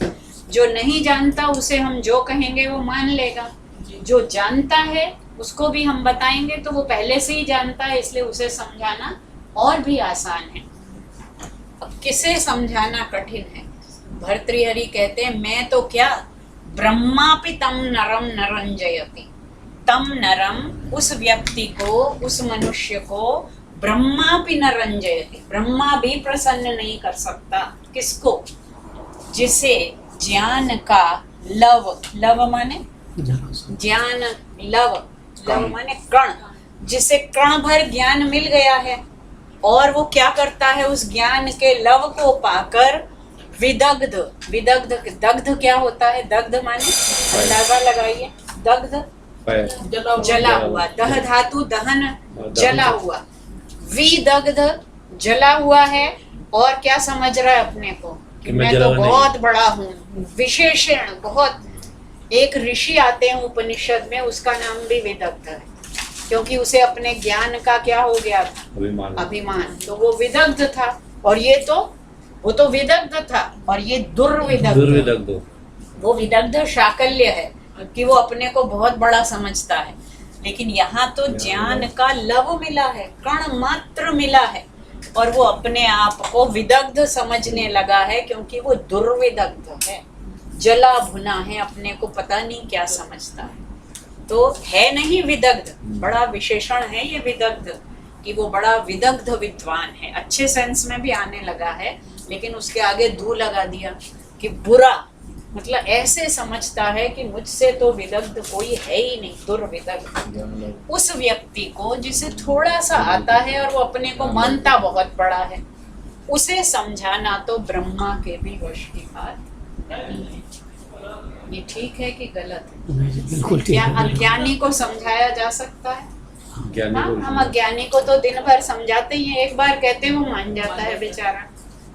जो नहीं जानता उसे हम जो कहेंगे वो मान लेगा, जो जानता है उसको भी हम बताएंगे तो वो पहले से ही जानता है, इसलिए उसे समझाना और भी आसान है। अब किसे समझाना कठिन है? भर्तृहरि कहते हैं, मैं तो क्या, ब्रह्मापि तम नरम न रंजयति। तम नरम, उस व्यक्ति को, उस मनुष्य को, ब्रह्मापि न रंजयति, ब्रह्मा भी प्रसन्न नहीं कर सकता। किसको? जिसे ज्ञान का लव, लव माने ज्ञान, लव माने कण, जिसे कण भर ज्ञान मिल गया है और वो क्या करता है, उस ज्ञान के लव को पाकर विदग्ध, विदग्ध, दग्ध क्या होता है? दग्ध माने अंदाजा लगाइए, दग्ध जला हुआ, दह धातु दहन, जला हुआ, विदग्ध जला हुआ है। और क्या समझ रहा है अपने को कि मैं तो बहुत बड़ा हूँ, विशेषण बहुत। एक ऋषि आते हैं उपनिषद में, उसका नाम भी विदग्ध है, क्योंकि उसे अपने ज्ञान का क्या हो गया था? अभिमान। तो वो विदग्ध था, और ये तो, वो तो विदग्ध था और ये दुर्विदग्ध। वो विदग्ध शाकल्य है कि वो अपने को बहुत बड़ा समझता है, लेकिन यहाँ तो ज्ञान का लव मिला है, कण मात्र मिला है, और वो अपने आप को विदग्ध समझने लगा है, क्योंकि वो दुर्विदग्ध है, जला भुना है, अपने को पता नहीं क्या समझता है। तो है नहीं विदग्ध, बड़ा विशेषण है ये विदग्ध, कि वो बड़ा विदग्ध विद्वान है, अच्छे सेंस में भी आने लगा है, लेकिन उसके आगे दू लगा दिया कि बुरा, मतलब ऐसे समझता है कि मुझसे तो विदग्ध कोई है ही नहीं, दुर्विदग्ध। उस व्यक्ति को जिसे थोड़ा सा आता है और वो अपने को मानता बहुत बड़ा है, उसे समझाना तो ब्रह्मा के भी वश की बात नहीं है। ये ठीक है कि गलत है? क्या अज्ञानी को समझाया जा सकता है? हाँ, हम अज्ञानी को तो दिन भर समझाते ही हैं, एक बार कहते हैं वो मान जाता है बेचारा।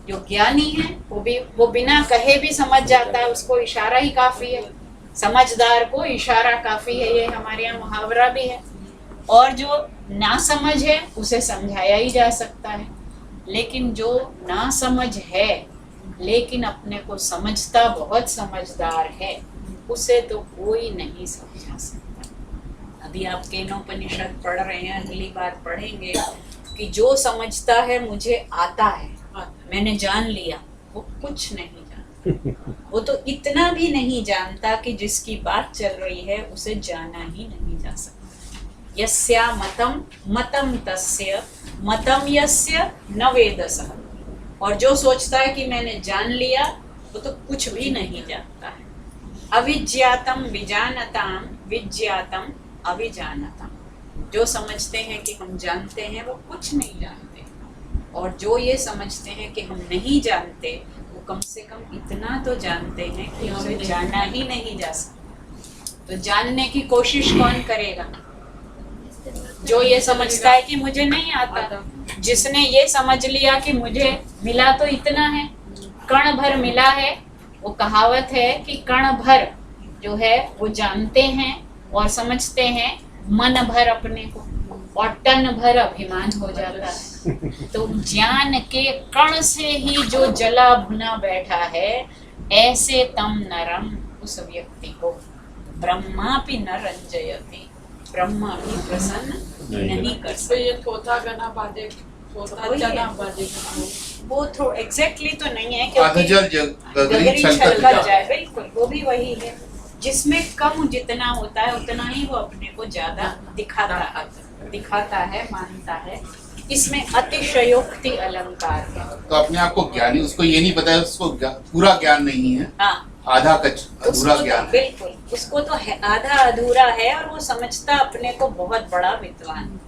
जो ज्ञानी है वो बिना कहे भी समझ जाता है, उसको इशारा ही काफी है। समझदार को इशारा काफी है, ये हमारे यहाँ मुहावरा भी है। और जो ना समझ है उसे समझाया ही जा सकता है, लेकिन जो ना समझ है लेकिन अपने को समझता बहुत समझदार है, उसे तो कोई नहीं समझा सकता। अभी आप केनोपनिषद पढ़ रहे हैं, अगली बार पढ़ेंगे कि जो समझता है मुझे आता है, मैंने जान लिया, वो कुछ नहीं जानता। वो तो इतना भी नहीं जानता कि जिसकी बात चल रही है उसे जाना ही नहीं जा सकता। यस्या मतम मतम तस्य मतम यस्य न वेदसः। और जो सोचता है कि मैंने जान लिया, वो तो कुछ भी नहीं जानता है। अविज्ञातम विजानताम विज्ञातम अविजानताम। जो समझते हैं कि हम जानते हैं वो कुछ नहीं जानते, और जो ये समझते हैं कि हम नहीं जानते वो कम से कम इतना तो जानते हैं कि हमें जाना ही नहीं जा सकता। तो जानने की कोशिश कौन करेगा? जो ये समझता है कि मुझे नहीं आता। जिसने ये समझ लिया कि मुझे मिला तो इतना है, कण भर मिला है, वो कहावत है कि कण भर जो है वो जानते हैं और समझते हैं, मन भर अपने को, और टन भर अभिमान हो जाता है। तो ज्ञान के कण से ही जो जला भुना बैठा है, ऐसे तम नरम, उस व्यक्ति को ब्रह्मापि न रंजयति, ब्रह्मा भी प्रसन्न नहीं कर सकते। ये थोथा गना बाजे, थोथा जना बाजे, वो थोड़ा एग्जैक्टली तो नहीं है, क्योंकि गगरी छलकल जाए, बिल्कुल वो भी वही है। जिसमें कम जितना होता है उतना ही वो अपने को ज्यादा दिखाता है, मानता है। इसमें अतिशयोक्ति अलंकार है। तो अपने आप को ज्ञानी, उसको ये नहीं पता है, उसको पूरा ज्ञान नहीं है। हाँ, आधा अधूरा ज्ञान। बिल्कुल, उसको तो है, आधा अधूरा है, और वो समझता अपने को बहुत बड़ा विद्वान।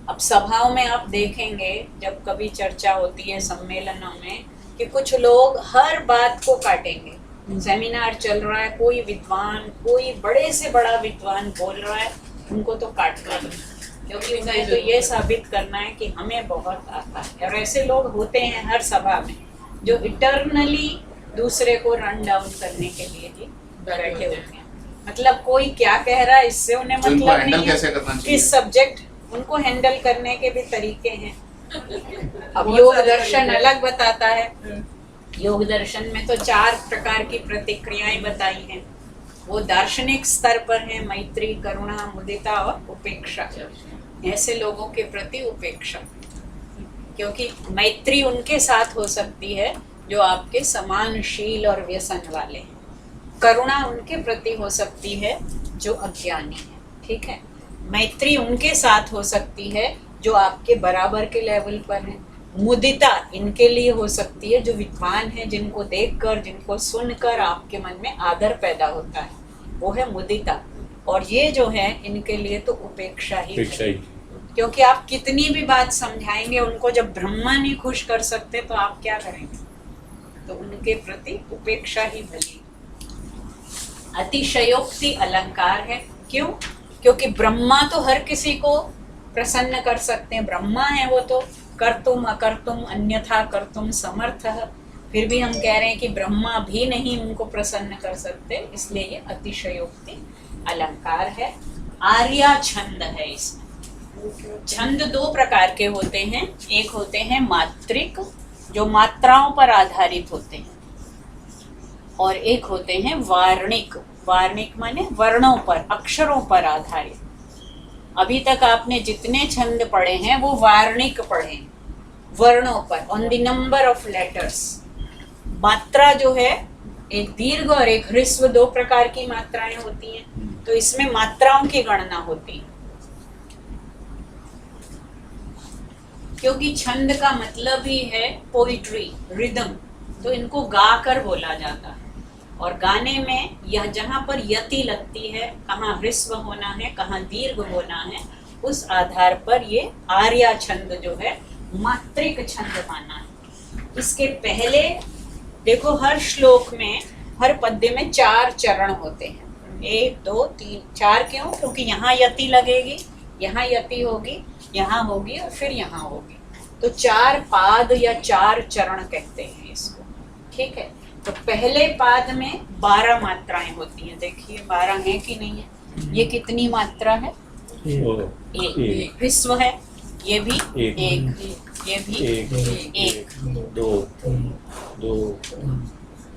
अब सभाओं में आप देखेंगे, जब कभी चर्चा होती है सम्मेलनों में, कि कुछ लोग हर बात को काटेंगे। सेमिनार चल रहा है, कोई विद्वान, कोई बड़े से बड़ा विद्वान बोल रहा है, उनको तो काटना है, क्योंकि उन्हें तो ये साबित करना है कि हमें बहुत आता है। और ऐसे लोग होते हैं हर सभा में, जो इटर्नली दूसरे को रन डाउन करने के लिए ही बैठे होते हैं। मतलब कोई क्या कह रहा है इससे उन्हें मतलब नहीं है, किस सब्जेक्ट, उनको हैंडल करने के भी तरीके हैं। अब योग दर्शन अलग बताता है। योग दर्शन में तो 4 प्रकार की प्रतिक्रियाएं बताई हैं। वो दार्शनिक स्तर पर है, मैत्री, करुणा, मुदिता और उपेक्षा। ऐसे लोगों के प्रति उपेक्षा, क्योंकि मैत्री उनके साथ हो सकती है जो आपके समानशील और व्यसन वाले हैं। करुणा उनके प्रति हो सकती है जो अज्ञानी है, ठीक है। मैत्री उनके साथ हो सकती है जो आपके बराबर के लेवल पर है। मुदिता इनके लिए हो सकती है जो विद्वान है, जिनको देखकर, जिनको सुनकर आपके मन में आदर पैदा होता है, वो है मुदिता। और ये जो है इनके लिए तो उपेक्षा ही है, क्योंकि आप कितनी भी बात समझाएंगे उनको, जब ब्रह्मा नहीं खुश कर सकते तो आप क्या करेंगे? तो उनके प्रति उपेक्षा ही भली। अतिशयोक्ति अलंकार है, क्यों? क्योंकि ब्रह्मा तो हर किसी को प्रसन्न कर सकते हैं, ब्रह्मा है वो तो कर्तुम अकर्तुम अन्यथा कर्तुम समर्थ है। फिर भी हम कह रहे हैं कि ब्रह्मा भी नहीं उनको प्रसन्न कर सकते, इसलिए ये अतिशयोक्ति अलंकार है। आर्या छंद है इसमें। छंद दो प्रकार के होते हैं, एक होते हैं मात्रिक जो मात्राओं पर आधारित होते हैं, और एक होते हैं वार्णिक। वार्णिक माने वर्णों पर, अक्षरों पर आधारित। अभी तक आपने जितने छंद पढ़े हैं वो वार्णिक पढ़े, वर्णों पर, on the number of letters. मात्रा जो है, एक दीर्घ और एक ह्रस्व, दो प्रकार की मात्राएं होती हैं, तो इसमें मात्राओं की गणना होती है। क्योंकि छंद का मतलब ही है पोइट्री, रिदम, तो इनको गा कर बोला जाता है। और गाने में यह जहाँ पर यति लगती है, कहाँ ह्रस्व होना है, कहाँ दीर्घ होना है, उस आधार पर ये आर्या छंद जो है मात्रिक छंद माना है। इसके पहले देखो, हर श्लोक में, हर पद्य में 4 चरण होते हैं, 1 2 3 4। क्यों? क्योंकि यहाँ यति लगेगी, यहाँ यति होगी, यहाँ होगी और फिर यहाँ होगी, तो 4 पाद या 4 चरण कहते हैं इसको, ठीक है। तो पहले पाद में 12 मात्राएं होती हैं। देखिए 12 है कि नहीं है? ये कितनी मात्रा है? एक। विश्व है, ये भी एक, ये भी एक, दो।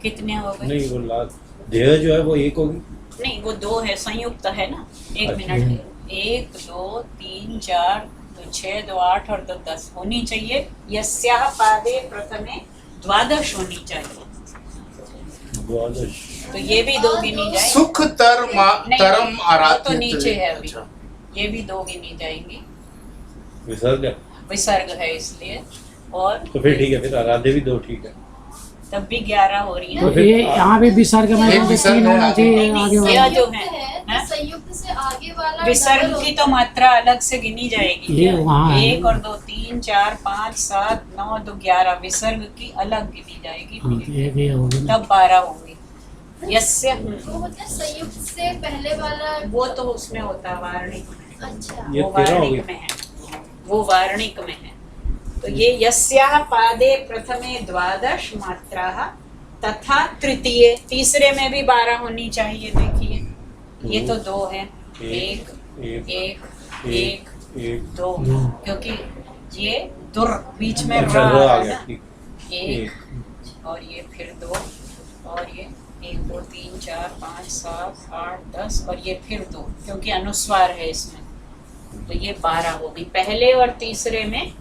कितने हो गए? नहीं, वो देह जो है वो एक होगी। नहीं, वो 2 है, संयुक्त है ना। एक मिनट, 1 2 3 4 2 6 2 8 और 2 10 होनी चाहिए। यस्याः पादे प्रथमे 12 होनी चाहिए, 12। तो ये भी 2 गिनी जाएगी। सुख तरम आराध्य तो नीचे है अभी, ये भी 2 गिनी जाएंगी। विसर्ग है इसलिए, और तो फिर ठीक है, फिर आराध्य भी 2 ठीक है, तब भी 11 हो रही तो है। फिर ये यहाँ पे विसर्ग में एक विसर्ग 3 होना चाहिए आगे यह वाला। जो है संयुक्त से आगे वाला विसर्ग की तो मात्रा अलग से गिनी जाएगी। ये वहाँ है। 1 और 2 3 4 5 7 9 2 11 विसर्ग की अलग गिनी जाएगी, ये भी होगी ना। तब 12 होंगी। यस्य वो होता है संयुक्त से पहले वाला। वो तो उसमें होता है वार्णिक में, अच्छा, ये वो 13 होगी। वार्णिक में है, वो वार्णिक में है। तो ये यस्याः पादे प्रथमे 12 मात्राः तथा तृतीय, तीसरे में भी 12 होनी चाहिए। देखिए ये तो 2 है, 1 1 2, क्योंकि ये दुर बीच में अच्छा, रा रो आ है गया, ना। ठीक। 1 और ये फिर 2 और ये 1 2 3 4 5 7 8 10 और ये फिर 2, क्योंकि अनुस्वार है इसमें, तो ये 12 होगी। पहले और तीसरे में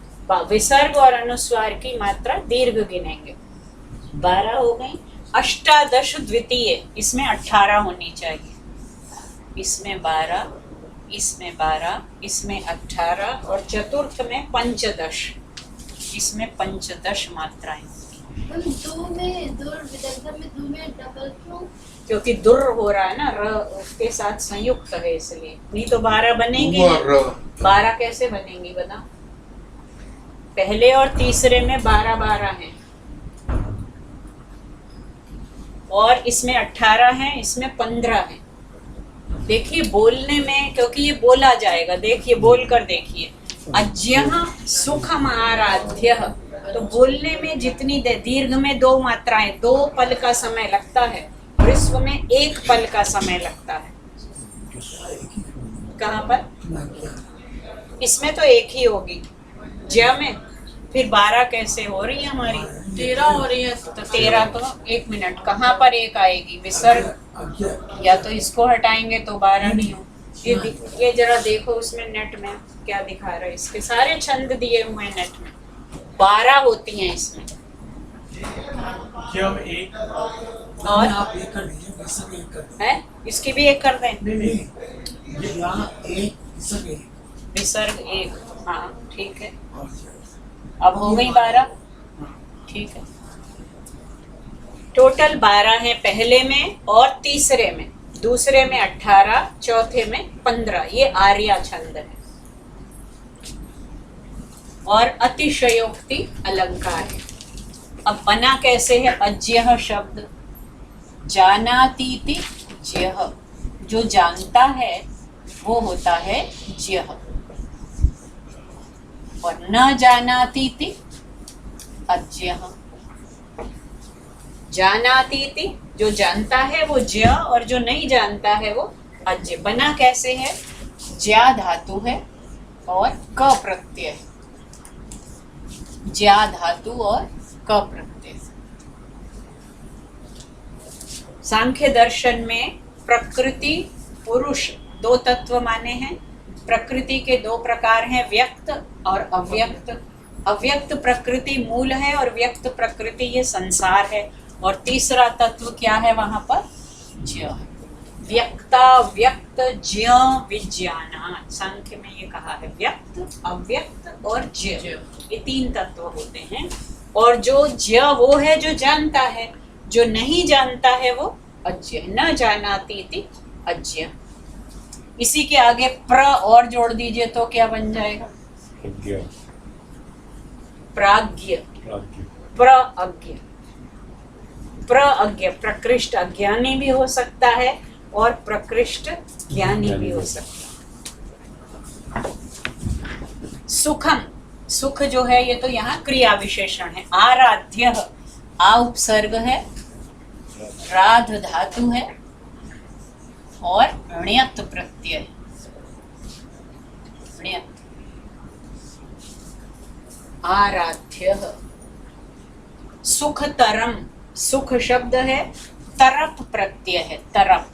विसर्ग और अनुस्वार की मात्रा दीर्घ गिनेंगे, 12 हो गई। अष्टादश द्वितीय, इसमें 18 होनी चाहिए, इसमें 12, इसमें 12, इसमें 18 और चतुर्थ में पंचदश, इसमें पंचदश मात्राएं। दो में दुर विदर्भ में दो में डबल क्यों? क्योंकि दुर हो रहा है ना, र उसके साथ संयुक्त है, इसलिए नहीं तो 12 बनेंगी। और 12 कैसे बनेंगी बता? पहले और तीसरे में 12 है, और इसमें 18 है, इसमें 15 है। देखिए बोलने में, क्योंकि ये बोला जाएगा, देखिए बोल कर देखिए, अज्यः सुखम आराध्य, तो बोलने में जितनी दीर्घ में 2 मात्राएं, 2 पल का समय लगता है, ह्रस्व में 1 पल का समय लगता है। कहाँ पर? इसमें तो 1 ही होगी, ज्य में फिर 12 कैसे हो रही है हमारी? 13 हो रही है। तो 13 तो 1 मिनट, कहाँ पर 1 आएगी? विसर्ग, या तो इसको हटाएंगे तो 12 नहीं हो। ये जरा देखो उसमें नेट में क्या दिखा रहा है, इसके सारे छंद दिए हुए हैं नेट में, 12 होती हैं इसमें। जब एक और आप एक कर दीजिए, विसर्ग एक कर दीजिए। है, इसकी भी एक कर दें। नहीं ये यहाँ एक विसर्ग एक विसर्ग एक, हाँ ठीक है। और अब हो गई 12, ठीक है। टोटल 12 है पहले में और तीसरे में, दूसरे में 18, चौथे में 15। ये आर्या छंद है। और अतिशयोक्ति अलंकार है। अब बना कैसे है? अज्यः शब्द, जानातीति ज्यः, जो जानता है वो होता है ज्यः, और न जानातीति अज्यः। जानातीति जो जानता है वो ज्य, और जो नहीं जानता है वो अज्य। बना कैसे है? ज्या धातु है और क प्रत्यय है। ज्या धातु और क प्रत्यय। सांख्य दर्शन में प्रकृति पुरुष 2 तत्व माने हैं। प्रकृति के 2 प्रकार हैं, व्यक्त और अव्यक्त। अव्यक्त प्रकृति मूल है और व्यक्त प्रकृति ये संसार है। और तीसरा तत्व क्या है वहां पर? ज्य। व्यक्ता व्यक्त ज्य विज्ञान, सांख्य में ये कहा है। व्यक्त, अव्यक्त और ज्य, ये 3 तत्व होते हैं। और जो ज्य वो है जो जानता है, जो नहीं जानता है वो अज्य। न जानाती थी अज्य। इसी के आगे प्र और जोड़ दीजिए तो क्या बन जाएगा? प्रज्ञा, प्राज्ञ, प्राज्ञ, प्रअज्ञ। प्रअज्ञ प्रकृष्ट अज्ञानी भी हो सकता है और प्रकृष्ट ज्ञानी भी हो सकता है। सुखम, सुख जो है ये तो यहाँ क्रिया विशेषण है। आराध्य, आ उपसर्ग है, राध धातु है और ण्यत प्रत्यय है। ण्यत। आराध्य। सुखतरम, सुख शब्द है, तरप प्रत्यय है। तरप।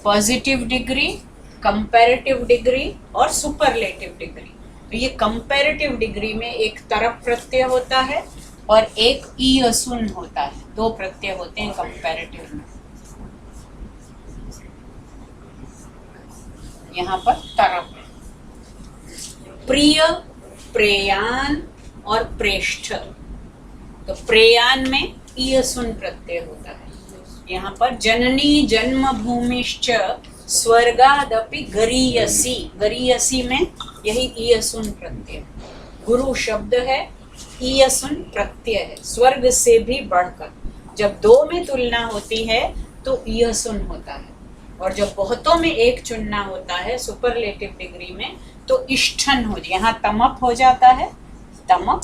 पॉजिटिव डिग्री, कंपैरेटिव डिग्री और सुपरलेटिव डिग्री। तो ये कंपैरेटिव डिग्री में एक तरप प्रत्यय होता है और एक ईयसुन होता है। 2 प्रत्यय होते हैं कंपैरेटिव में। यहाँ पर तरप है। प्रिय, प्रेयान और प्रेष्ठ। तो प्रेयान में ईयसुन प्रत्यय होता है। यहाँ पर जननी जन्मभूमिश्च स्वर्गादपि गरीयसी, गरीयसी में यही ईयसुन प्रत्यय। गुरु शब्द है, ईयसुन प्रत्यय है, स्वर्ग से भी बढ़कर। जब 2 में तुलना होती है तो ईयसुन होता है, और जब बहुतों में एक चुनना होता है सुपरलेटिव डिग्री में तो इष्ठन हो जाए। यहाँ तमप हो जाता है, तमप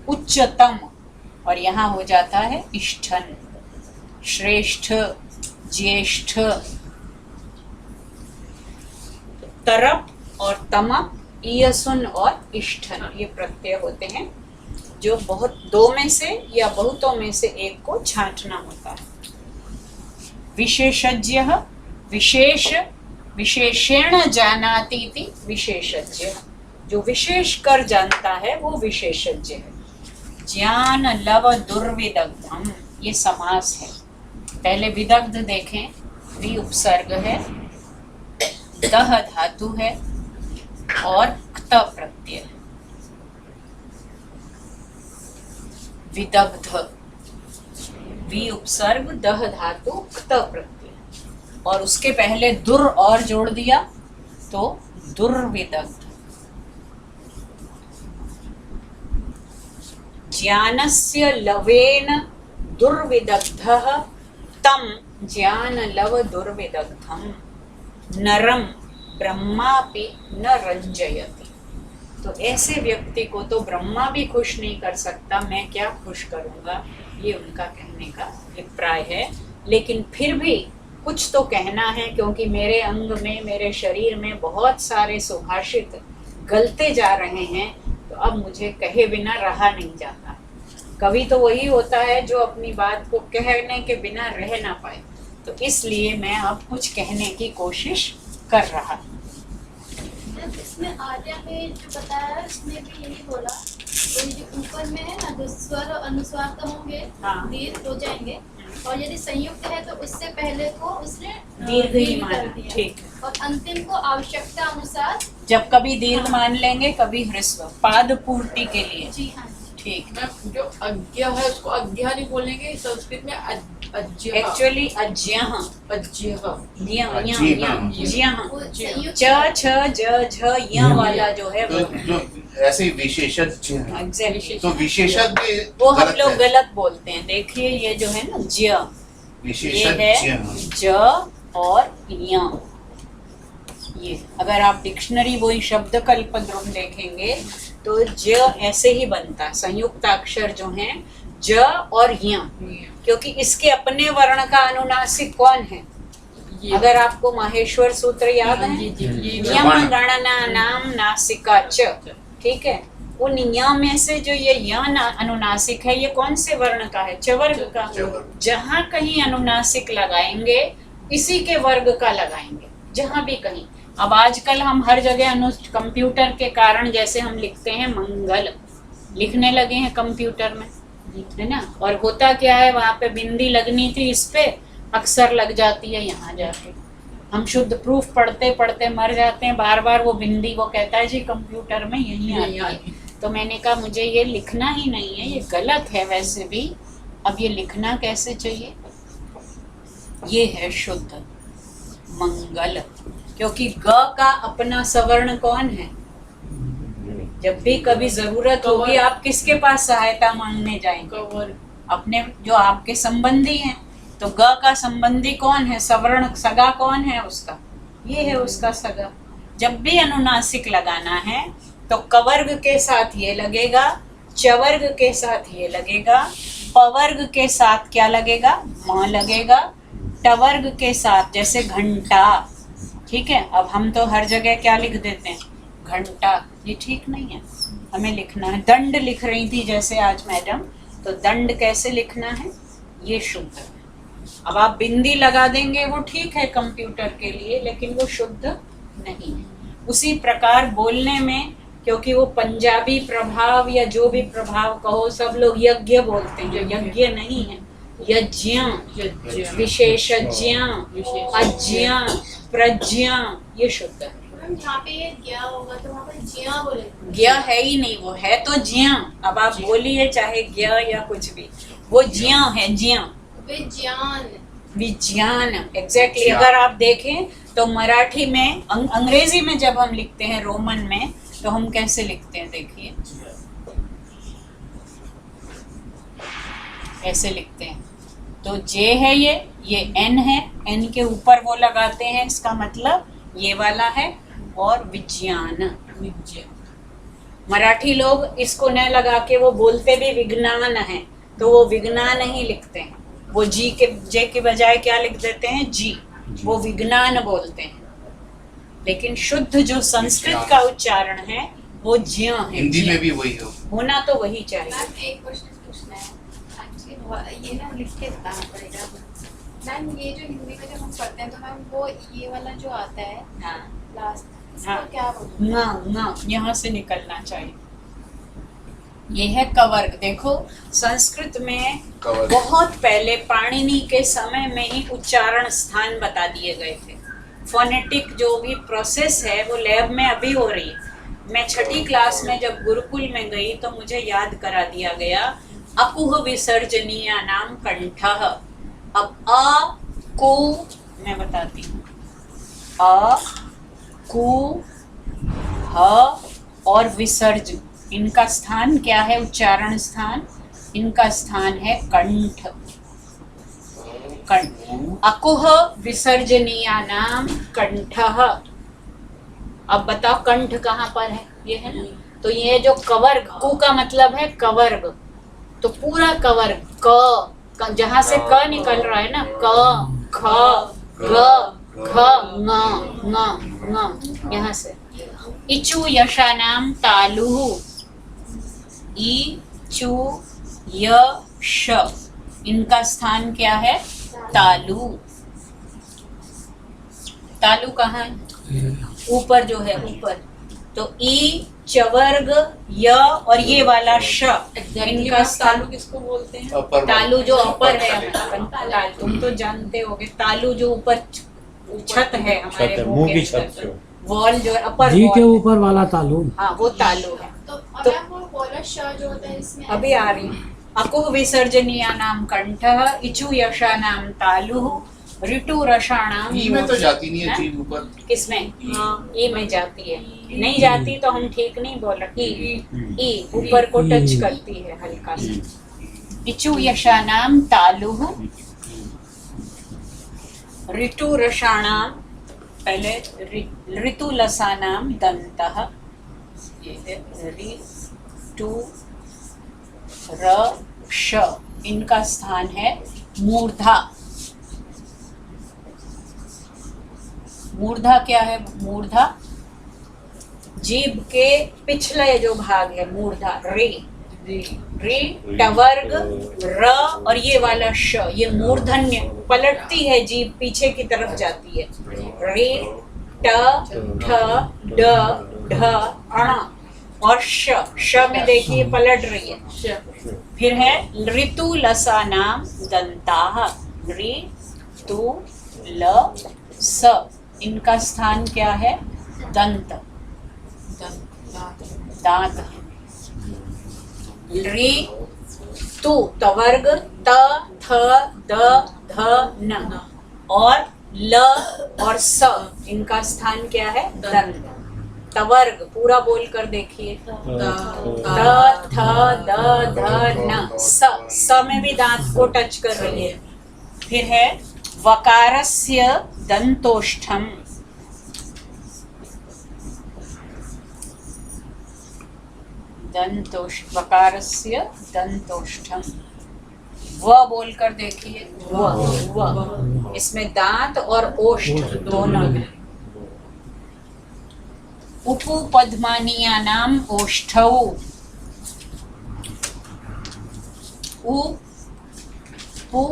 उच्चतम, और यहाँ हो जाता है इष्ठन, श्रेष्ठ, ज्येष्ठ। तरप और तमप, ईयसुन और इष्ठन, ये प्रत्यय होते हैं जो 2 में से या बहुतों में से एक को छांटना होता है। विशेषज्ञ, विशेष, विशेषेण जानाति इति विशेषज्ञ, जो विशेष कर जानता है वो विशेषज्ञ है। ज्ञान लव दुर्विदग्धम, ये समास है। पहले विदग्ध देखें, वि उपसर्ग है, दह धातु है और क्त प्रत्यय है। विदग्ध, वि उपसर्ग, दह धातु, क्त प्रत्यय, और उसके पहले दुर और जोड़ दिया तो दुर्विदग्ध। ज्ञानस्य लवेन दुर्विदग्धः तम ज्ञान लव दुर्विदग्धम नरम ब्रह्मापि न रंजयति। तो ऐसे व्यक्ति को तो ब्रह्मा भी खुश नहीं कर सकता, मैं क्या खुश करूंगा, ये उनका कहने का अभिप्राय है। लेकिन फिर भी कुछ तो कहना है, क्योंकि मेरे अंग में, मेरे शरीर में बहुत सारे सुभाषित गलते जा रहे हैं, तो अब मुझे कहे बिना रहा नहीं जाता। कभी तो वही होता है जो अपनी बात को कहने के बिना रह ना पाए, तो इसलिए मैं अब कुछ कहने की कोशिश कर रहा हूँ। इसमें आर्या में जो बताया है इसमें भी यही बोला तो ये जो ऊपर में है ना, जो स्वर और अनुस्वार तो होंगे, हाँ। दीर्घ हो जाएंगे, और यदि संयुक्त है तो उससे पहले को उसने दीर्घ ही कर माना, दिया। ठीक है। और अंतिम को आवश्यकता अनुसार, जब कभी दीर्घ मान लेंगे, कभी ह्रस्व, पाद पूर्ति के लिए। जी हाँ, ठीक। मैम जो अज्ञा है उसको अज्ञा नहीं बोलेंगे, संस्कृत में अज्ञा। एक्चुअली अज्ञः, अज्ञा। वो संयुक्त च छ ज झ य वाला जो है तो वो जो ऐसे विशेषज्ञ हैं, एग्जैक्टली, तो विशेषज्ञ वो हम गलत लोग है। गलत बोलते हैं। देखिए ये जो है ना ज, ये विशेषज्ञ है ज और य। ये अगर आप डिक्शनरी वही शब्द कल्पद्रुम देखेंगे तो ज ऐसे ही बनता है, संयुक्त अक्षर जो हैं ज और य, क्योंकि इसके अपने वर्ण का अनुनासिक कौन है? अगर आपको माहेश्वर सूत्र याद है, नियम गणना नाम नासिका च, ठीक है, उन य में से जो ये य अनुनासिक है, ये कौन से वर्ण का है? च वर्ग का। जहाँ कहीं अनुनासिक लगाएंगे इसी के वर्ग का लगाएंगे, जहाँ भी कहीं। अब आजकल हम हर जगह कंप्यूटर के कारण जैसे हम लिखते हैं मंगल, लिखने लगे हैं कंप्यूटर में, है ना, और होता क्या है, वहाँ पे बिंदी लगनी थी, इस पे अक्सर लग जाती है यहाँ जाके। हम शुद्ध प्रूफ पढ़ते पढ़ते मर जाते हैं, बार बार वो बिंदी, वो कहता है जी कंप्यूटर में यही आती है। तो मैंने कहा मुझे ये लिखना ही नहीं है, ये गलत है वैसे भी, अब ये लिखना कैसे चाहिए? ये है शुद्ध मंगल, क्योंकि ग का अपना सवर्ण कौन है? जब भी कभी जरूरत होगी आप किसके पास सहायता मांगने जाएंगे? अपने जो आपके संबंधी हैं। तो ग का संबंधी कौन है? सवर्ण सगा कौन है उसका? ये है उसका सगा। जब भी अनुनासिक लगाना है तो कवर्ग के साथ ये लगेगा, चवर्ग के साथ ये लगेगा, पवर्ग के साथ क्या लगेगा? म लगेगा, टवर्ग के साथ जैसे घंटा, ठीक है। अब हम तो हर जगह क्या लिख देते हैं? घंटा। ये ठीक नहीं है, हमें लिखना है। दंड लिख रही थी जैसे आज मैडम, तो दंड कैसे लिखना है? ये शुद्ध है। अब आप बिंदी लगा देंगे वो ठीक है कंप्यूटर के लिए, लेकिन वो शुद्ध नहीं है। उसी प्रकार बोलने में, क्योंकि वो पंजाबी प्रभाव या जो भी प्रभाव कहो, सब लोग यज्ञ बोलते हैं, जो यज्ञ नहीं है, यज्ञ, विशेषज्ञ, अज्ञ, प्रज्ञ, ये शुद्ध है। जहाँ पे ये ज्ञा होगा तो वहाँ पर ज्ञा बोलेंगे। ज्ञ है ही नहीं, वो है तो ज्ञ। अब आप बोलिए चाहे ज्ञ या कुछ भी, वो ज्ञ है, ज्ञ, विज्ञान, विज्ञान, एग्जैक्टली। अगर आप देखें तो मराठी में, अंग्रेजी में जब हम लिखते हैं रोमन में, तो हम कैसे लिखते हैं? देखिए ऐसे लिखते हैं। तो जे है ये एन है, एन के ऊपर वो लगाते हैं, इसका मतलब ये वाला है, और विज्ञान। मराठी लोग इसको न लगा के वो बोलते भी विज्ञान है, तो वो विज्ञान ही लिखते हैं। वो जी के जे के बजाय क्या लिख देते हैं? जी, वो विज्ञान बोलते हैं। लेकिन शुद्ध जो संस्कृत का उच्चारण है वो ज्ञ है। हिंदी में भी वही हो। होना तो वही चाहिए। मैम एक क्वेश्चन पूछना है, एक्चुअली ये ना लिख के बताना पड़ेगा। मैम ये जो हिंदी में जब हम पढ़ते हैं तो मैम वो ये वाला जो आता है हाँ लास्ट, इसको हाँ। क्या बोलते हैं? ना यहाँ से निकलना चाहिए। ये है कवर्ग। देखो संस्कृत में कवर्ग। बहुत पहले पाणिनि के समय में ही उच्चारण स्थान बता दिए गए थे। फोनेटिक जो भी प्रोसेस है वो लैब में अभी हो रही है। मैं 6ठी क्लास में जब गुरुकुल में गई तो मुझे याद करा दिया गया, अकुह विसर्जनीय नाम कंठः। अब अ को मैं बताती हूँ, अ कु ह और विसर्ज, इनका स्थान क्या है? उच्चारण स्थान, इनका स्थान है कंठ। कंठ, अकुह विसर्जनीया नाम कंठः। अब बताओ कंठ कहाँ पर है? ये है ना। तो ये जो कवर्ग, कु का मतलब है कवर्ग, तो पूरा कवर्ग क, जहाँ से क निकल रहा है ना, क ख ग घ ङ ङ, यहाँ से। इचु यशानाम तालु, ई चु य श, इनका स्थान क्या है? तालु। तालु कहाँ है? ऊपर जो है ऊपर। तो ई चवर्ग य और ये वाला श एग्जैक्टली इनका स्थान तालु किसको बोलते हैं? अपर तालु जो अपर है तले। अपन तालु तुम तो जानते होगे, तालु जो ऊपर छत है छत हमारे है, मुंह मुंह के की अंदर, छत जो। वॉल जो है अपर जी के वॉल है। ऊपर वाला तालु। हाँ वो तालु है। तो मैम वो बोला श जो होता है इसमें अभी आ रही हूँ। अकुह विसर्जनीयानां कंठः इचु यशानां तालुः ऋतु रसाणाम ई में तो जाती नहीं है हैं? चीज ऊपर। किसमें? ई में जाती है। नहीं जाती तो हम ठीक नहीं बोल रहे। ई ऊपर को टच करती है हल्का सा। इचु यशानाम तालुः ऋतु रसाणाम, पहले ऋतु लसानाम दंतः, ये है ऋतु र श, इनका स्थान है मूर्धा। मूर्धा क्या है? मूर्धा जीभ के पिछले जो भाग है, मूर्धा रे रे टवर्ग र और ये वाला श, ये मूर्धन्य पलटती है, जीभ पीछे की तरफ जाती है। रे ट ठ ड ढ अण और श में देखिए पलट रही है। फिर है ऋतु लसानाम दंताः, ऋ तु ल स, इनका स्थान क्या है? दंत, दांत है। ऋ तु तवर्ग त थ द ध न और ल और स, इनका स्थान क्या है? दंत। तवर्ग पूरा बोल कर देखिए। त थ द ध न, स में भी दांत को टच कर रही है। फिर है वकारस्य दंतोष्ठम, वकारस्य दंतोष्ठम, व बोल कर देखिए। व इसमें दांत और ओष्ठ दोनों है। उपपद्मानीयानाम ओष्ठौ, उपु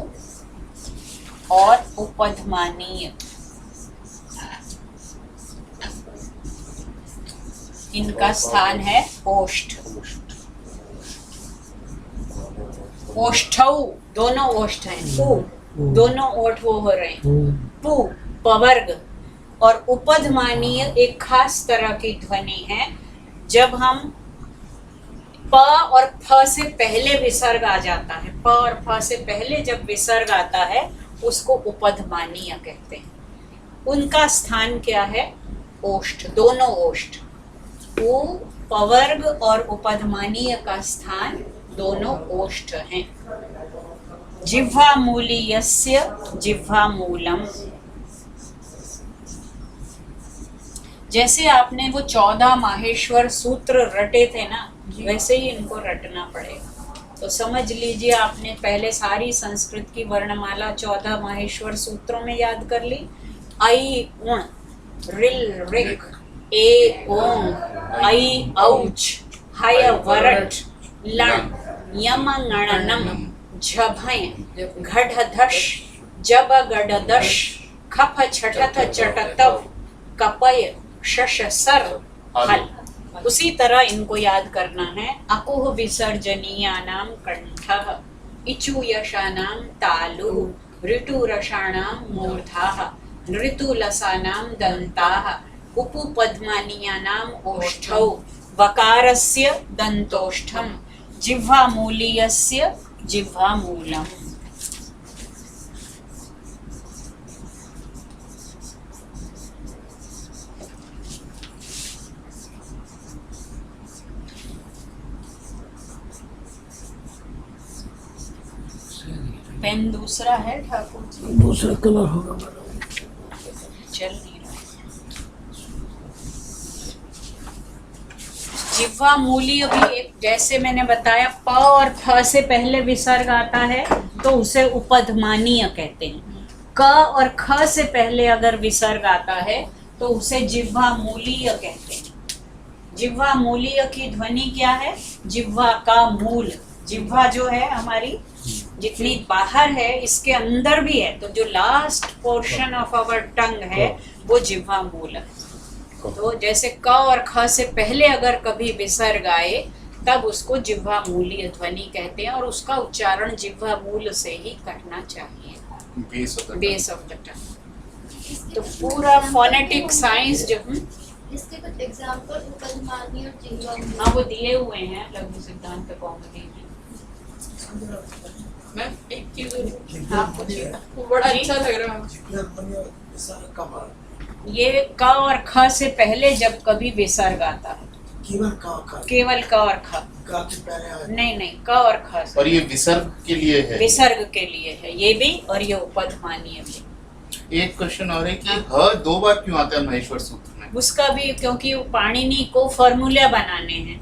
और उपधमानीय, इनका स्थान है ओष्ठ। ओष्ठौ, दोनों ओष्ठ हैं। पु, दोनों ओठ वो हो रहे हैं। पु पवर्ग और उपधमानीय एक खास तरह की ध्वनि है। जब हम प और फ से पहले विसर्ग आ जाता है, प और फ से पहले जब विसर्ग आता है उसको उपधमानीय कहते हैं। उनका स्थान क्या है? ओष्ठ, दोनों ओष्ठ। उ पवर्ग और उपधमानीय का स्थान दोनों ओष्ठ हैं। जिह्वामूलीयस्य जिह्वामूलम, जैसे आपने वो 14 माहेश्वर सूत्र रटे थे ना, वैसे ही इनको रटना पड़ेगा। तो समझ लीजिए, आपने पहले सारी संस्कृत की वर्णमाला 14 माहेश्वर सूत्रों में याद कर ली। आई उण, रिल रिक, ए ओं, आई औच, हय वरट, लण, यम गणनम, झभय, घढ़ धश, जब गडदश, खप छठथ चटतव, कपय, शश सर, हल। उसी तरह इनको याद करना है। अकुह विसर्जनीयानां कंठः, इचु यशानां तालुः, ऋतु रसाणां मूर्धाः, ऋतु लसानां दन्ताः, उपपद्मानीयानां ओष्ठौ, वकारस्य दन्तोष्ठम, जिह्वामूलीयस्य जिह्वामूलम। पेन दूसरा है ठाकुर जी? दूसरा कलर होगा। चल नहीं रहा। जिह्वा मूली भी एक, जैसे मैंने बताया, प और फ से पहले विसर्ग आता है तो उसे उपधमानीय कहते हैं। क और ख से पहले अगर विसर्ग आता है तो उसे जिह्वा मूलीय कहते हैं। जिह्वा मूलीय की ध्वनि क्या है? जिह्वा का मूल। जिह्वा जो है हमारी जितनी बाहर है इसके अंदर भी है, तो जो last portion of our tongue है वो जिह्वा मूल है। तो जैसे क और ख से पहले अगर कभी विसर्ग आए तब उसको जिह्वा मूलीय ध्वनि कहते हैं और उसका उच्चारण जिह्वा मूल से ही करना चाहिए, बेस ऑफ द टंग। तो पूरा फोनेटिक साइंस जो इसके कुछ एग्जांपल उपध्मानी और जिह्वा मूल। हाँ वो दिए हुए हैं लघु सिद्धांत कौमुदी में। मैम एक चीज हाँ पूछिए। वो बड़ा अच्छा लग रहा है। विसर्ग कब आए? ये क और ख से पहले जब कभी विसर्ग आता है, केवल का केवल क और ख, का के पहले आए। नहीं क और ख से। और ये विसर्ग के लिए है। विसर्ग के लिए है ये भी और ये उपध्मानीय भी। एक क्वेश्चन और है कि ह 2 बार क्यों आता है महेश्वर सूत्र में? उसका भी क्योंकि वो पाणिनि को फॉर्मूला बनाने हैं,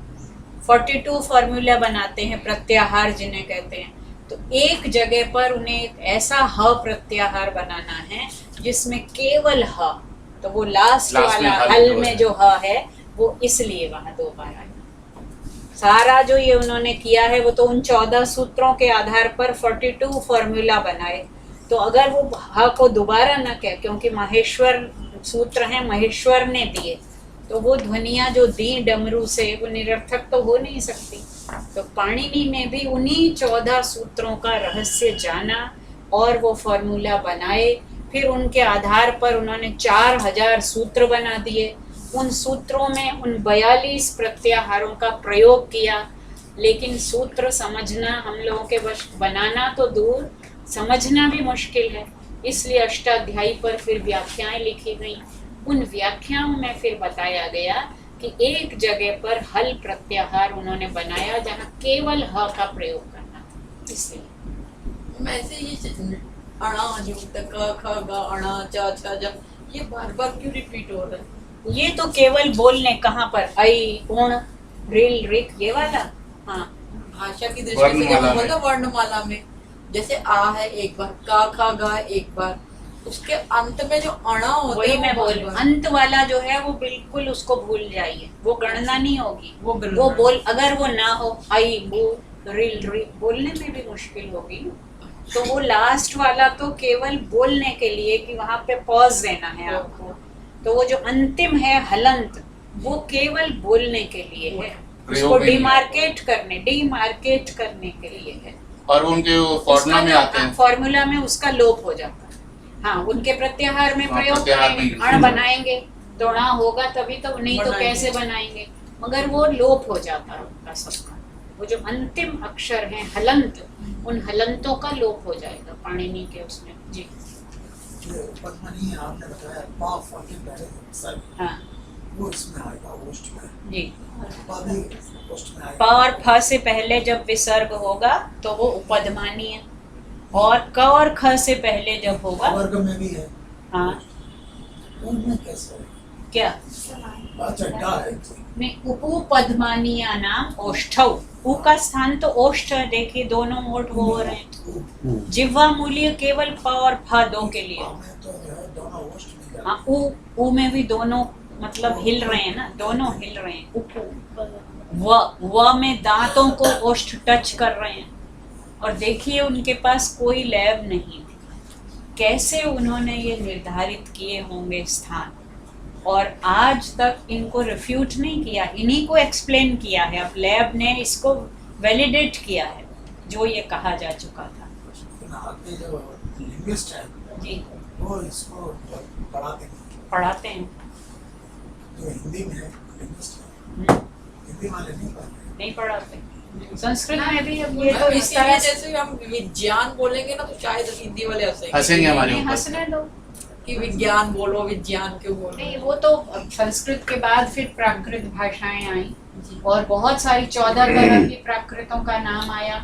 42 फॉर्मूला बनाते हैं प्रत्याहार जिन्हें कहते हैं। तो एक जगह पर उन्हें एक ऐसा ह प्रत्याहार बनाना है जिसमें केवल ह, तो वो लास्ट वाला हल में जो ह है वो इसलिए वहां 2 बार आया। सारा जो ये उन्होंने किया है वो तो उन 14 सूत्रों के आधार पर 42 फॉर्मूला बनाए। तो अगर वो ह को दोबारा न कहे, क्योंकि माहेश्वर सूत्र हैं, महेश्वर ने दिए, तो वो ध्वनियाँ जो दी डमरू से वो निरर्थक तो हो नहीं सकती। तो पाणिनि ने भी उन्हीं 14 सूत्रों का रहस्य जाना और वो फॉर्मूला बनाए। फिर उनके आधार पर उन्होंने 4000 सूत्र बना दिए। उन सूत्रों में उन 42 प्रत्याहारों का प्रयोग किया, लेकिन सूत्र समझना हम लोगों के वश, बनाना तो दूर, समझना भी मुश्किल है। इसलिए अष्टाध्यायी पर फिर व्याख्याएं लिखी गई। उन व्याख्याओं में फिर बताया गया कि एक जगह पर हल प्रत्याहार उन्होंने बनाया जहाँ केवल ह का प्रयोग करना था। इसलिए वैसे ये अणा जो तक ख ग अणा च छ ज ये बार बार क्यों रिपीट हो रहा है? ये तो केवल बोलने कहाँ पर ऐ उण रिल रिक ये वाला। हाँ भाषा की दृष्टि से जब वर्णमाला हम में। बोलते वर्णमाला में जैसे आ है एक बार, का खा गा एक बार, उसके अंत में जो अणा होता वही है मैं वो बोल बार रही हूँ। बार। अंत वाला जो है वो बिल्कुल उसको भूल जाइए, वो गणना नहीं होगी। वो गणना वो बोल अगर वो ना हो आई बू रिल रि बोलने में भी मुश्किल होगी। तो वो लास्ट वाला तो केवल बोलने के लिए कि वहां पे पॉज देना है आपको। तो वो जो अंतिम है हलंत वो केवल बोलने के लिए है, उसको प्रयोग ही नहीं है। डिमार्केट करने के लिए है। और उनके वो फॉर्मूला में आते हैं। फॉर्मूला में उसका लोप हो जाता है। हाँ उनके प्रत्याहार में हाँ, प्रयोग प्रत्याहार में करेंगे, use अण होगा। बनाएंगे तो णा होगा तभी तो, नहीं तो बनाएंगे। कैसे बनाएंगे। मगर वो लोप हो जाता है उनका सबका। वो जो अंतिम अक्षर हैं हलंत, उन हलंतों का लोप हो जाएगा पाणिनि के उसमें। जी जो उपध्मानी आपने बताया पा फा के पहले विसर्ग, हाँ वो इसमें आएगा ओष्ठ में। जी। पा भी ओष्ठ में प आएगा। और फ से पहले जब विसर्ग होगा तो वो उपध्मानीय, और क और ख से पहले जब होगा वर्ग में भी है। हाँ उनमें कैसे है? क्या अच्छा डा है। नहीं उपपद्मानीय नाम ओष्ठौ, उ का स्थान तो ओष्ठ है। देखिए दोनों ओठ हो रहे हैं। जिह्वा मूल्य केवल प और फ दो के लिए। पा में तो जो है दोनों ओष्ठ में जाते हाँ उ में भी दोनों मतलब हिल रहे हैं ना, दोनों हिल रहे हैं। उप व में दांतों को ओष्ठ टच कर रहे हैं। और देखिए उनके पास कोई लैब नहीं, कैसे उन्होंने ये निर्धारित किए होंगे स्थान, और आज तक इनको रिफ्यूट नहीं किया, इन्हीं को एक्सप्लेन किया है। अब लैब ने इसको वैलिडेट किया है जो ये कहा जा चुका था। लेकिन आगे जो लिंग्विस्ट है जी वो इसको पढ़ाते हैं। जो हिंदी में है लिंग्विस्ट है, हम्म, हिंदी वाले नहीं पढ़ते। नहीं पढ़ाते। संस्कृत में भी अब ये तो तो इस इसी तरह वजह से हम विज्ञान बोलेंगे ना तो शायद हिंदी वाले हंसेंगे हंसेंगे हमारे नहीं ऊपर। हंसने दो। कि विज्ञान बोलो, विज्ञान क्यों बोलो। नहीं वो तो अब संस्कृत के बाद फिर प्राकृत भाषाएं आई और बहुत सारी 14 तरह की प्राकृतों का नाम आया।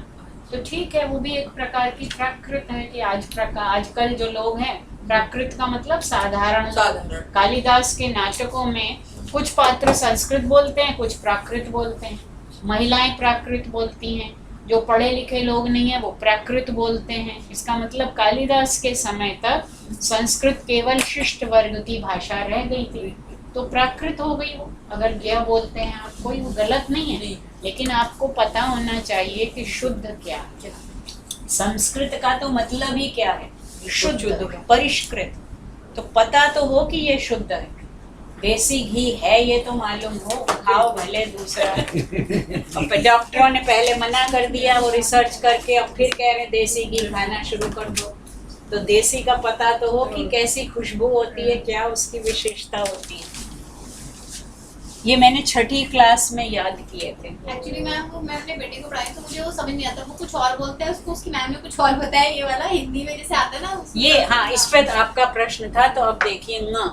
तो ठीक है, वो भी एक प्रकार की प्राकृत है कि आजकल जो लोग हैं, प्राकृत का मतलब साधारण। साधारण। कालिदास के नाटकों में कुछ पात्र संस्कृत बोलते हैं, कुछ प्राकृत बोलते हैं। महिलाएं प्राकृत बोलती हैं, जो पढ़े लिखे लोग नहीं है वो प्राकृत बोलते हैं। इसका मतलब कालिदास के समय तक संस्कृत केवल शिष्ट वर्ग की भाषा रह गई थी, तो प्राकृत हो गई वो। अगर यह बोलते हैं आप, कोई वो गलत नहीं है, लेकिन आपको पता होना चाहिए कि शुद्ध क्या है। संस्कृत का तो मतलब ही क्या है, शुद्ध, परिष्कृत। तो पता तो हो कि ये शुद्ध है। देसी घी है ये तो मालूम हो, खाओ भले दूसरा। अब डॉक्टरों ने पहले मना कर दिया, वो रिसर्च करके अब फिर कह रहे देसी घी खाना शुरू कर दो। तो देसी का पता तो हो कि कैसी खुशबू होती है, क्या उसकी विशेषता होती है। ये मैंने 6ठी क्लास में याद किए थे। एक्चुअली मैम वो मैं अपने बेटे को पढ़ाई तो मुझे वो समझ नहीं आता, वो कुछ और बोलते हैं, उसको उसकी मैम ने कुछ और बताया। ये वाला हिंदी में जैसे आता है ना ये हाँ, इस पे आपका प्रश्न था, तो अब देखिए न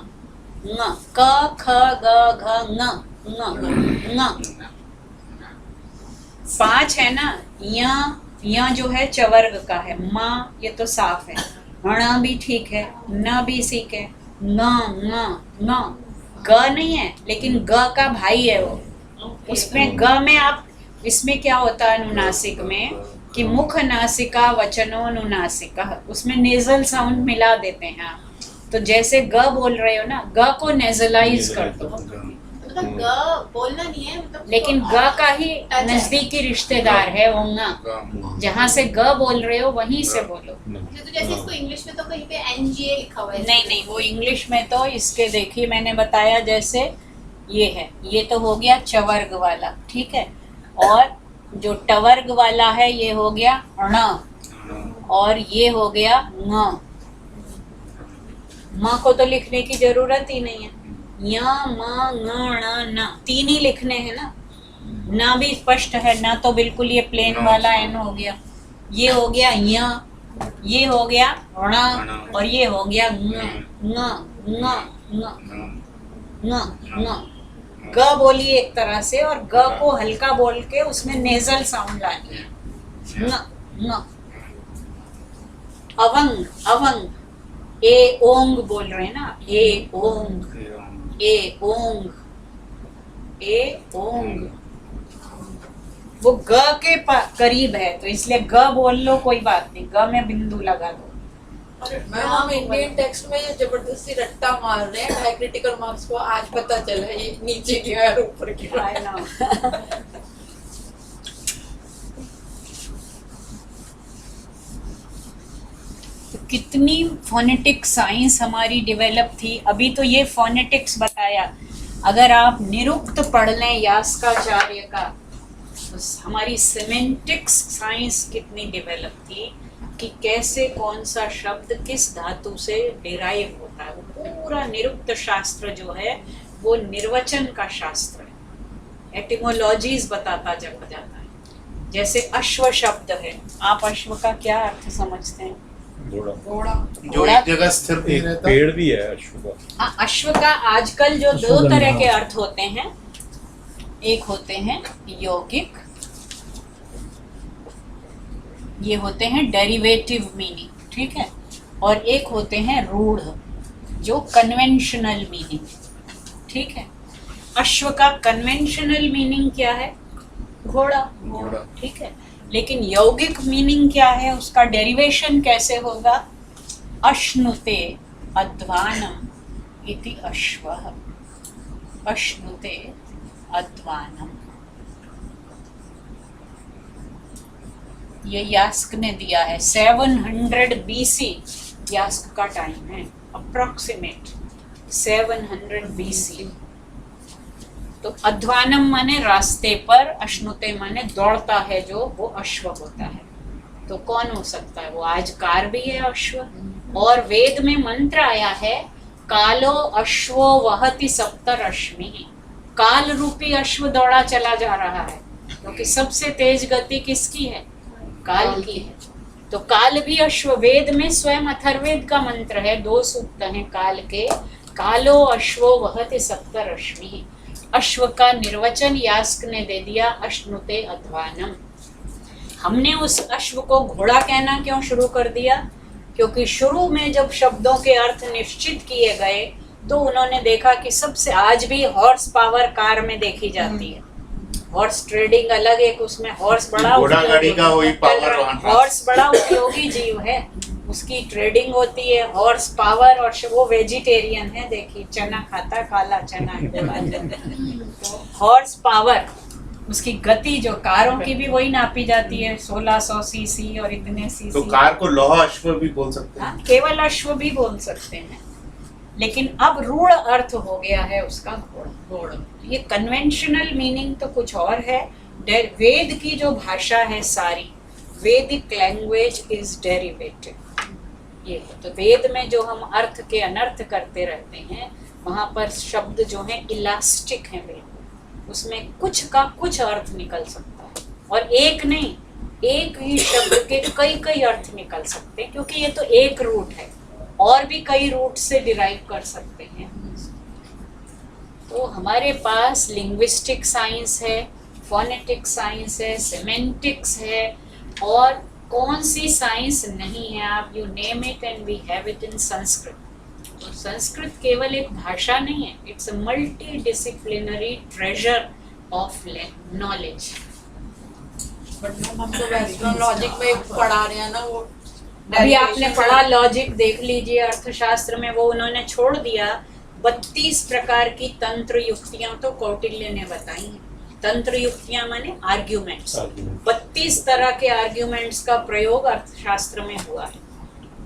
क ख ग घ न 5 है ना। या जो है चवर्ग का है, माँ ये तो साफ है, ण भी ठीक है, न भी ठीक है, न ग नहीं है, लेकिन ग का भाई है वो। उसमें ग में आप, इसमें क्या होता है अनुनासिक में कि मुख नासिका वचनो अनुनासिका, उसमें नेजल साउंड मिला देते हैं आप। तो जैसे ग बोल रहे हो ना, ग को नेजलाइज कर दो, मतलब ग बोलना नहीं है, मतलब लेकिन ग का ही नजदीकी रिश्तेदार है वो ङ। जहाँ से ग बोल रहे हो वहीं से बोलो। तो जैसे इसको इंग्लिश में तो कहीं पे NGA लिखा हुआ है। नहीं, वो इंग्लिश में तो इसके देखिए मैंने बताया, जैसे ये है, ये तो हो गया चवर्ग वाला, ठीक है। और जो टवर्ग वाला है ये हो गया ण, और ये हो गया ङ। म को तो लिखने की जरूरत ही नहीं है। य म ङ ण न 3 ही लिखने हैं ना। न भी स्पष्ट है, न तो बिल्कुल ये प्लेन वाला एन हो गया। ये हो गया य, ये हो गया ण, और ये हो गया ङ। ग बोलिए एक तरह से, और ग को हल्का बोल के उसमें नेजल साउंड लानी है। ङ। अवंग ए ओंग बोल रहे हैं ना, ए ओंग। वो ग के करीब है, तो इसलिए ग बोल लो, कोई बात नहीं, ग में बिंदु लगा दो। मैम हम इंडियन टेक्स्ट में ये जबरदस्ती रट्टा मार रहे हैं, डायक्रिटिकल मार्क्स को आज पता चला ये नीचे गया है ऊपर गया है ना। तो कितनी फोनेटिक साइंस हमारी डेवलप थी। अभी तो ये फोनेटिक्स बताया, अगर आप निरुक्त पढ़ लें यास्काचार्य का, तो हमारी सिमेंटिक्स साइंस कितनी डेवलप थी कि कैसे कौन सा शब्द किस धातु से डिराइव होता है। वो पूरा निरुक्त शास्त्र जो है वो निर्वचन का शास्त्र है, एटिमोलॉजीज बताता जाता है। जैसे अश्व शब्द है, आप अश्व का क्या अर्थ समझते हैं? घोड़ा जो एक जगह स्थिर नहीं एक रहता। पेड़ भी है अश्व का। हाँ, अश्व का आजकल जो 2 तरह के अर्थ होते हैं, एक होते हैं यौगिक, ये होते हैं डेरिवेटिव मीनिंग, ठीक है, और एक होते हैं रूढ़, जो कन्वेंशनल मीनिंग, ठीक है। अश्व का कन्वेंशनल मीनिंग क्या है? घोड़ा, ठीक है। लेकिन यौगिक मीनिंग क्या है, उसका डेरिवेशन कैसे होगा? अश्नुते अध्वानम इति अश्वः, अश्नुते अध्वानम। ये यास्क ने दिया है, 700 BC यास्क का टाइम है, अप्रोक्सीमेट 700 BC। तो अध्वानम माने रास्ते पर, अश्नुते माने दौड़ता है जो, वो अश्व होता है। तो कौन हो सकता है वो? आज कार भी है अश्व। और वेद में मंत्र आया है, कालो अश्वो वहति सप्तरश्मि, काल रूपी अश्व दौड़ा चला जा रहा है, क्योंकि सबसे तेज गति किसकी है? काल की है। तो काल भी अश्व, वेद में स्वयं अथर्ववेद का मंत्र है, 2 सूक्त हैं काल के। कालो अश्वो वहति सप्तरश्मि, अश्व का निर्वचन यास्क ने दे दिया, अश्नुते अध्वानम। हमने उस अश्व को घोड़ा कहना क्यों शुरू कर दिया? क्योंकि शुरू में जब शब्दों के अर्थ निश्चित किए गए तो उन्होंने देखा कि सबसे, आज भी हॉर्स पावर कार में देखी जाती है, हॉर्स ट्रेडिंग अलग, एक उसमें हॉर्स बड़ा घोड़ा गाड़ी का वही पावर, हॉर्स बड़ा उपयोगी जीव है, उसकी ट्रेडिंग होती है, हॉर्स पावर। और वो वेजिटेरियन है, देखिए चना खाता, काला चना। तो हॉर्स पावर, उसकी गति जो कारों की भी वही नापी जाती है, 1600 सीसी और इतने सीसी। तो कार को लौह अश्व भी बोल सकते हैं। हाँ, केवल अश्व भी बोल सकते हैं। लेकिन अब रूढ़ अर्थ हो गया है उसका घोड़ा। घोड़ा। ये कन्वेंशनल मीनिंग तो कुछ और है। वेद की जो भाषा है सारी, वैदिक लैंग्वेज इज डेरिवेटिव। ये है। तो वेद में जो हम अर्थ के अनर्थ करते रहते हैं, वहां पर शब्द जो है इलास्टिक है बिल्कुल, उसमें कुछ का कुछ अर्थ निकल सकता है, और एक नहीं, एक ही शब्द के कई कई अर्थ निकल सकते हैं, क्योंकि ये तो एक रूट है, और भी कई रूट से डिराइव कर सकते हैं। तो हमारे पास लिंग्विस्टिक साइंस है, फोनेटिक साइंस है, सेमेंटिक्स है, और कौन सी साइंस नहीं है, आप you name it and we have it in Sanskrit. तो संस्कृत केवल एक भाषा नहीं है, it's a multidisciplinary treasure of knowledge. But ma'am हम तो वेस्टर्न लॉजिक में पढ़ा रहे हैं ना, वो अभी आपने पढ़ा लॉजिक, देख लीजिए अर्थशास्त्र में वो उन्होंने छोड़ दिया। 32 प्रकार की तंत्र युक्तियां तो कौटिल्य ने बताई हैं। तंत्र युक्तियां माने आर्ग्यूमेंट्स, 32 तरह के आर्ग्यूमेंट्स का प्रयोग अर्थशास्त्र में हुआ है।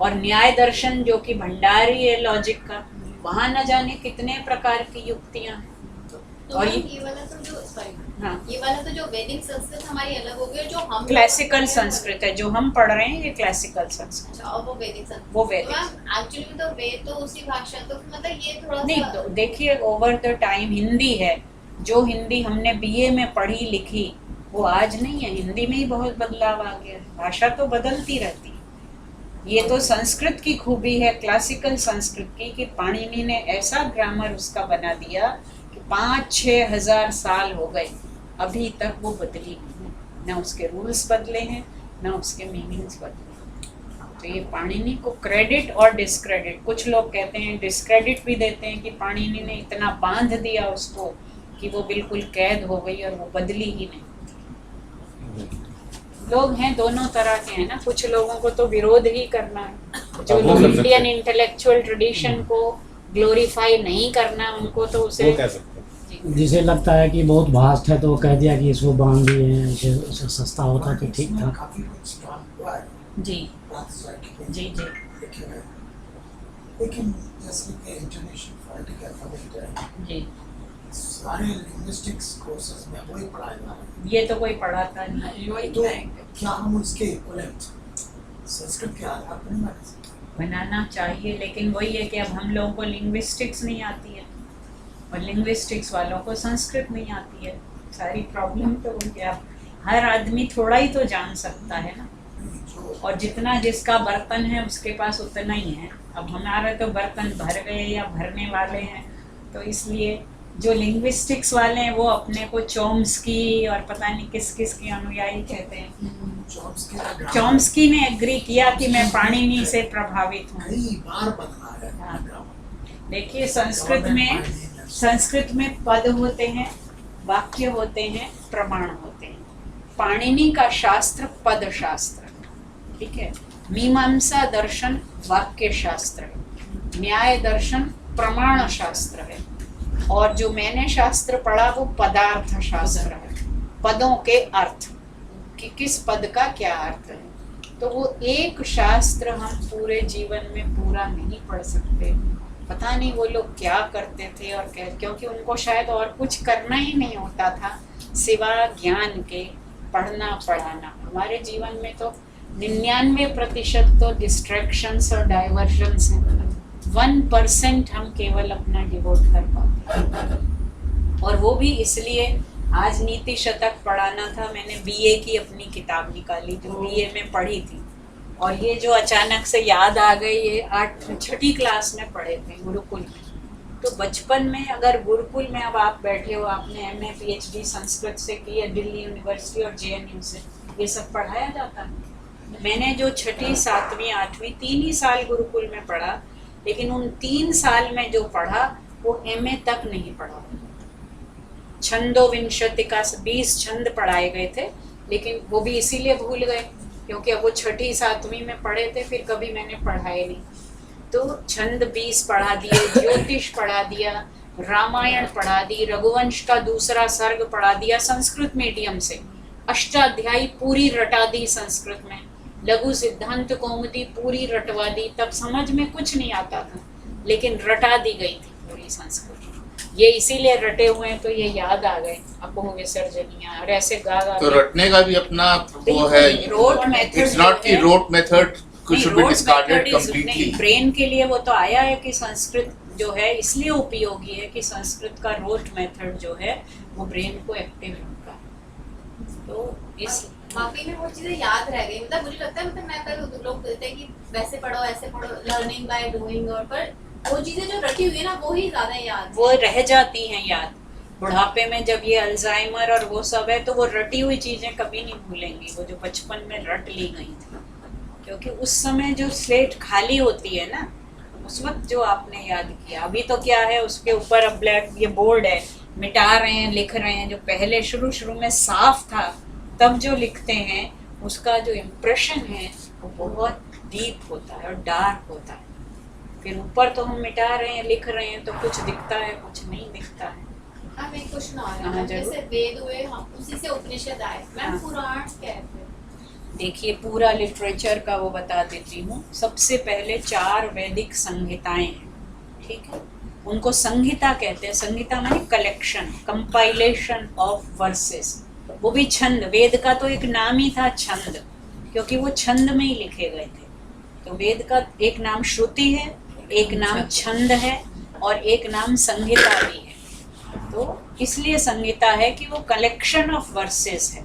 और न्याय दर्शन जो कि भंडार ही है लॉजिक का, वहां न जाने कितने प्रकार की युक्तियां हैं। तो और ये वाला तो जो हाँ, ये वाला तो जो वैदिक संस्कृत हमारी अलग हो गई, और जो हम क्लासिकल संस्कृत है जो हम पढ़ रहे हैं, ये क्लासिकल संस्कृत। अच्छा, और वो वैदिक संस्कृत। वो वैदिक। मैम एक्चुअली में तो वेद तो उसी भाषा, तो मतलब ये थोड़ा नहीं, सा तो देखिए ओवर द टाइम हिंदी है, जो हिंदी हमने बीए में पढ़ी लिखी वो आज नहीं है। हिंदी में ही बहुत बदलाव आ गया है, भाषा तो बदलती रहती है। ये तो संस्कृत की खूबी है, क्लासिकल संस्कृत की, कि पाणिनि ने ऐसा ग्रामर उसका बना दिया कि 5-6 हजार साल हो गए, अभी तक वो बदली नहीं, ना उसके रूल्स बदले हैं, ना उसके मीनिंग्स बदले। तो ये पाणिनि को क्रेडिट और डिस्क्रेडिट, कुछ लोग कहते हैं डिस्क्रेडिट भी देते हैं कि पाणिनि ने इतना बांध दिया उसको कि वो बिल्कुल कैद हो गई और वो बदली ही नहीं। लोग हैं दोनों तरह के हैं ना, कुछ लोगों को तो विरोध ही करना है, जो वो लोग कर सकते इंडियन हैं। इंटेलेक्चुअल ट्रेडिशन को ग्लोरीफाई नहीं करना, उनको तो उसे वो कह सकते हैं। जिसे लगता है कि बहुत भास्ट है तो वो कह दिया कि इसको बांध दिए हैं, इसे सस्ता होता तो ठीक था। काफी कुछ काम हुआ है जी प्रातःस्मरण में जी जी लिखे गए। लेकिन जैसे कि इंटरनेशनल पॉलिटिकल अफेयर है, जी, सारे लिंग्विस्टिक्स कोर्सेज में वही पढ़ाया जा रहा है। ये तो कोई पढ़ाता नहीं। वही तो कहेंगे। क्या हम उसके इक्विवेलेंट संस्कृत के आधार पर नहीं बना सकते? बनाना चाहिए, लेकिन वही है कि अब हम लोगों को लिंग्विस्टिक्स नहीं आती है, और लिंग्विस्टिक्स वालों को संस्कृत नहीं आती है। सारी प्रॉब्लम तो वही है। हर आदमी थोड़ा ही तो जान सकता है ना, जो और जितना जिसका बर्तन है उसके पास उतना ही है। अब हमारे तो बर्तन भर गए या भरने वाले हैं, तो इसलिए जो लिंग्विस्टिक्स वाले हैं वो अपने को चॉम्स्की और पता नहीं किस किस के अनुयायी कहते हैं। चॉम्स्की का ग्रामर चॉम्स्की ने एग्री किया कि मैं पाणिनि से प्रभावित हूँ। कई बार बदला है हाँ। ग्रामर। देखिए संस्कृत में पद होते हैं, वाक्य होते हैं, प्रमाण होते हैं। पाणिनि का शास्त्र पद शास्त्र, ठीक है। मीमांसा दर्शन वाक्य शास्त्र है, न्याय दर्शन प्रमाण शास्त्र है, और जो मैंने शास्त्र पढ़ा वो पदार्थ शास्त्र है, पदों के अर्थ, कि किस पद का क्या अर्थ है। तो वो एक शास्त्र हम पूरे जीवन में पूरा नहीं पढ़ सकते। पता नहीं वो लोग क्या करते थे, और क्या, क्योंकि उनको शायद और कुछ करना ही नहीं होता था सिवा ज्ञान के, पढ़ना पढ़ाना। हमारे जीवन में तो 99% तो डिस्ट्रैक्शंस और डाइवर्जन्स हैं, 1% हम केवल अपना डिवोट कर पाते हैं। और वो भी इसलिए, आज नीति शतक पढ़ाना था, मैंने बीए की अपनी किताब निकाली जो बीए में पढ़ी थी, और ये जो अचानक से याद आ गई, ये 6ठी क्लास में पढ़े थे गुरुकुल में। तो बचपन में अगर गुरुकुल में अब आप बैठे हो, आपने MA PhD संस्कृत से की है दिल्ली यूनिवर्सिटी और JNU से, ये सब पढ़ाया जाता है। मैंने जो 6ठी 7वीं 8वीं 3 ही साल गुरुकुल में पढ़ा, लेकिन उन 3 साल में जो पढ़ा वो MA तक नहीं पढ़ा। छंदोविंशति का 20 छंद पढ़ाए गए थे, लेकिन वो भी इसीलिए भूल गए क्योंकि अब वो 6ठी 7वीं में पढ़े थे, फिर कभी मैंने पढ़ाए नहीं। तो छंद 20 पढ़ा दिए, ज्योतिष पढ़ा दिया, रामायण पढ़ा दी, रघुवंश का दूसरा सर्ग पढ़ा दिया संस्कृत मीडियम से, अष्टाध्यायी पूरी रटा दी संस्कृत में, लघु सिद्धांत कौमुदी पूरी रटवा दी। तब समझ में कुछ नहीं आता था, लेकिन रटा दी गई थी पूरी संस्कृत। ये इसीलिए रटे हुए हैं तो ये याद आ गए, अपोह विसर्जनिया और ऐसे गा गा तो रटने का भी अपना वो है, रोट मेथड। इट्स नॉट कि rote method should be discarded completely. Brain के लिए वो तो आया है कि संस्कृत जो है इसलिए उपयोगी है कि संस्कृत का रोट मेथड जो है वो ब्रेन को एक्टिव रखता है। तो इस बाकी में वो चीजें याद रह गई। मतलब मुझे लगता है, मतलब मैं कल लोग बोलते हैं कि वैसे पढ़ो ऐसे पढ़ो, लर्निंग बाय डूइंग, और पर वो चीजें जो रटी हुई है ना वो ही ज्यादा याद वो रह जाती हैं याद। बुढ़ापे में जब ये अल्जाइमर और वो सब है तो वो रटी हुई चीजें कभी नहीं भूलेंगी, वो जो बचपन में रट ली गई थी। क्योंकि उस समय जो स्लेट खाली होती है ना, उस वक्त जो आपने याद किया, अभी तो क्या है उसके ऊपर अब ब्लैक ये बोर्ड है, मिटा रहे हैं, लिख रहे हैं। जो पहले शुरू में साफ था तब जो लिखते हैं उसका जो इम्प्रेशन है वो बहुत डीप होता है और डार्क होता है। फिर ऊपर तो हम मिटा रहे हैं, लिख रहे हैं, तो कुछ दिखता है कुछ नहीं दिखता है। अब एक क्वेश्चन आ रहा हाँ, है, जरूर। जैसे वेद हुए, हम उसी से उपनिषद आए, मैम हाँ। पुराण क्या है? देखिए पूरा लिटरेचर का वो बता देती हूँ। सबसे पहले 4 वैदिक संहिताएं हैं, ठीक है, उनको संहिता कहते हैं। संहिता माने कलेक्शन, कंपाइलेशन ऑफ वर्सेस। वो भी छंद, वेद का तो एक नाम ही था छंद, क्योंकि वो छंद में ही लिखे गए थे। तो वेद का एक नाम श्रुति है, एक नाम छंद है और एक नाम संहिता भी है। तो इसलिए संहिता है कि वो कलेक्शन ऑफ वर्सेस है।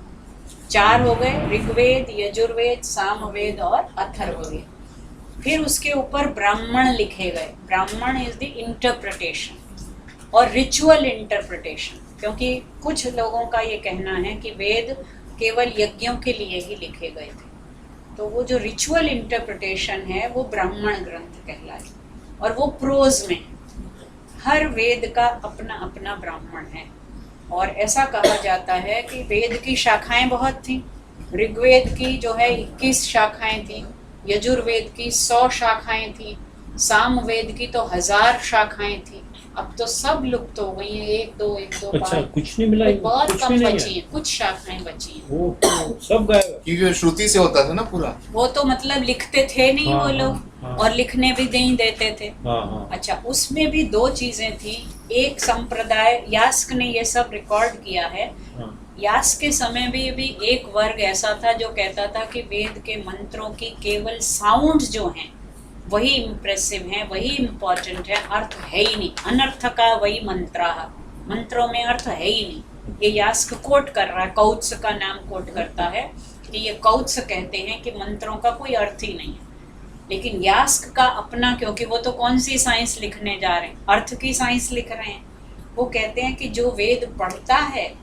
4 हो गए, ऋग्वेद, यजुर्वेद, सामवेद और अथर्ववेद। फिर उसके ऊपर ब्राह्मण लिखे गए। ब्राह्मण इज द इंटरप्रिटेशन और रिचुअल इंटरप्रिटेशन, क्योंकि कुछ लोगों का ये कहना है कि वेद केवल यज्ञों के लिए ही लिखे गए थे। तो वो जो रिचुअल इंटरप्रिटेशन है वो ब्राह्मण ग्रंथ कहलाए, और वो प्रोज में। हर वेद का अपना अपना ब्राह्मण है, और ऐसा कहा जाता है कि वेद की शाखाएं बहुत थी। ऋग्वेद की जो है 21 शाखाएं थी, यजुर्वेद की 100 शाखाएं थी, सामवेद की तो 1000 शाखाएं थी। अब तो सब लुप्त हो गई हैं, 1 2 अच्छा, 5 कुछ नहीं मिला, बहुत कुछ कम भी नहीं बची है। हैं, कुछ शाखाएं बची हैं। वो सब गायब। क्योंकि वो श्रुति से होता था ना पूरा। वो तो मतलब लिखते थे नहीं हाँ, वो लोग, हाँ। और लिखने भी नहीं देते थे। हाँ हाँ। अच्छा, उसमें भी 2 चीजें थी। एक संप्रदाय, यास्क ने ये सब रिकॉर्ड किया है। हाँ। यास्क के समय भी एक वर्ग ऐसा था जो कहता था कि वेद के मंत्रों की केवल साउंड जो हैं वही इम्प्रेसिव है, वही इम्पोर्टेंट है, अर्थ है ही नहीं। अनर्थ का वही मंत्रों में अर्थ है ही नहीं। ये यास्क कोट कर रहा है, कौत्स का नाम कोट करता है कि ये कौत्स कहते हैं कि मंत्रों का कोई अर्थ ही नहीं है। लेकिन यास्क का अपना, क्योंकि वो तो कौन सी साइंस लिखने जा रहे हैं, अर्थ की साइंस लिख रहे हैं। वो कहते हैं कि जो वेद पढ़ता है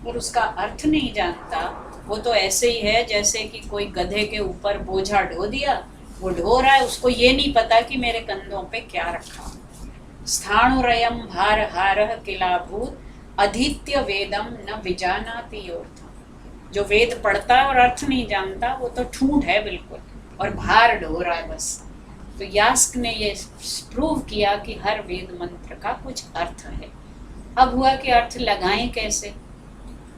और उसका अर्थ नहीं जानता, वो तो ऐसे ही है जैसे कि कोई गधे के ऊपर बोझा ढो दिया, वो ढो रहा है, उसको ये नहीं पता कि मेरे कंधों पे क्या रखा। स्थाणुरयम भार हारः किलाभूत अधीत्य वेदम न विजानाति योऽर्थम्। जो वेद पढ़ता है और अर्थ नहीं जानता वो तो ठूंठ है बिल्कुल, और भार ढो रहा है बस। तो यास्क ने ये प्रूव किया कि हर वेद मंत्र का कुछ अर्थ है। अब हुआ कि अर्थ लगाएं कैसे,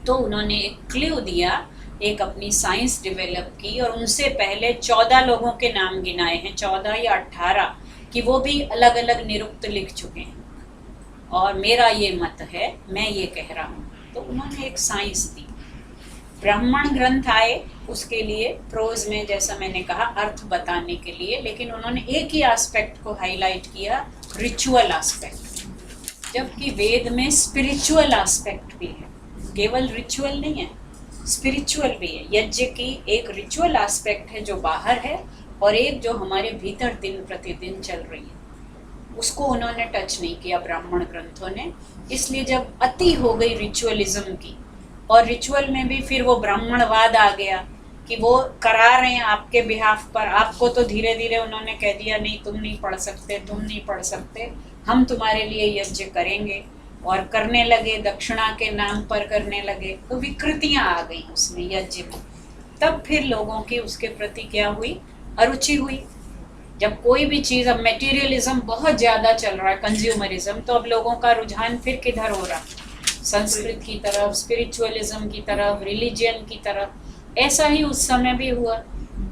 तो उन्होंने एक क्लू दिया, एक अपनी साइंस डेवलप की, और उनसे पहले 14 लोगों के नाम गिनाए हैं, 14 या 18, कि वो भी अलग अलग निरुक्त लिख चुके हैं। और मेरा ये मत है, मैं ये कह रहा हूँ। तो उन्होंने एक साइंस दी। ब्राह्मण ग्रंथ आए उसके लिए, प्रोज में जैसा मैंने कहा अर्थ बताने के लिए, लेकिन उन्होंने एक ही एस्पेक्ट को हाईलाइट किया, रिचुअल एस्पेक्ट। जबकि वेद में स्पिरिचुअल एस्पेक्ट भी है, केवल रिचुअल नहीं है, स्पिरिचुअल भी है। यज्ञ की एक रिचुअल एस्पेक्ट है जो बाहर है, और एक जो हमारे भीतर दिन प्रतिदिन चल रही है, उसको उन्होंने टच नहीं किया ब्राह्मण ग्रंथों ने। इसलिए जब अति हो गई रिचुअलिज्म की, और रिचुअल में भी फिर वो ब्राह्मणवाद आ गया कि वो करा रहे हैं आपके बिहाफ पर, आपको तो धीरे धीरे उन्होंने कह दिया नहीं तुम नहीं पढ़ सकते, तुम नहीं पढ़ सकते, हम तुम्हारे लिए यज्ञ करेंगे, और करने लगे, दक्षिणा के नाम पर करने लगे। तो विकृतियां आ गई उसमें, यज्ञ में। तब फिर लोगों की उसके प्रति क्या हुई, अरुचि हुई। जब कोई भी चीज़, अब मटेरियलिज्म बहुत ज़्यादा चल रहा है, कंज्यूमरिज्म, तो अब लोगों का रुझान फिर किधर हो रहा है, संस्कृत की तरफ, स्पिरिचुअलिज्म की तरफ, रिलीजियन की तरफ। ऐसा ही उस समय भी हुआ,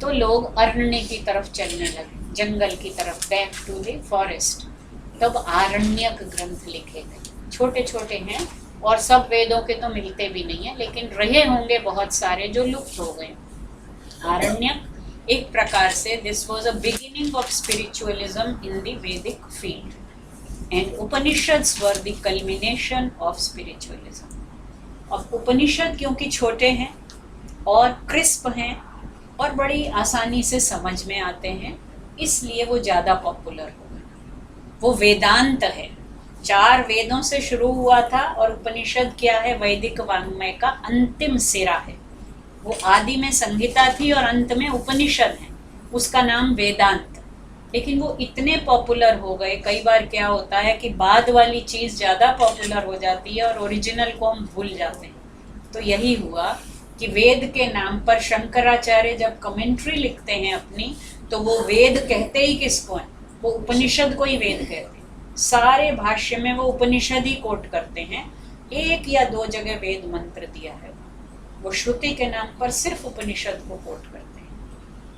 तो लोग अरण्य की तरफ चलने लगे, जंगल की तरफ, बैक टू द फॉरेस्ट। तब आरण्यक ग्रंथ लिखे गए। छोटे छोटे हैं और सब वेदों के तो मिलते भी नहीं है, लेकिन रहे होंगे बहुत सारे जो लुप्त हो गए। आरण्यक एक प्रकार से this was a beginning of spiritualism in the Vedic field and Upanishads were the culmination of spiritualism. अब उपनिषद क्योंकि छोटे हैं और क्रिस्प हैं और बड़ी आसानी से समझ में आते हैं, इसलिए वो ज़्यादा पॉपुलर हो गए। वो वेदांत है, 4 वेदों से शुरू हुआ था और उपनिषद क्या है, वैदिक वाङ्मय का अंतिम सिरा है। वो आदि में संहिता थी और अंत में उपनिषद है, उसका नाम वेदांत। लेकिन वो इतने पॉपुलर हो गए, कई बार क्या होता है कि बाद वाली चीज़ ज़्यादा पॉपुलर हो जाती है और ओरिजिनल को हम भूल जाते हैं। तो यही हुआ कि वेद के नाम पर शंकराचार्य जब कमेंट्री लिखते हैं अपनी, तो वो वेद कहते ही किसको हैं, वो उपनिषद को ही वेद कहते हैं। सारे भाष्य में वो उपनिषद ही कोट करते हैं, 1 या 2 जगह वेद मंत्र दिया है, वो श्रुति के नाम पर सिर्फ उपनिषद को कोट करते हैं।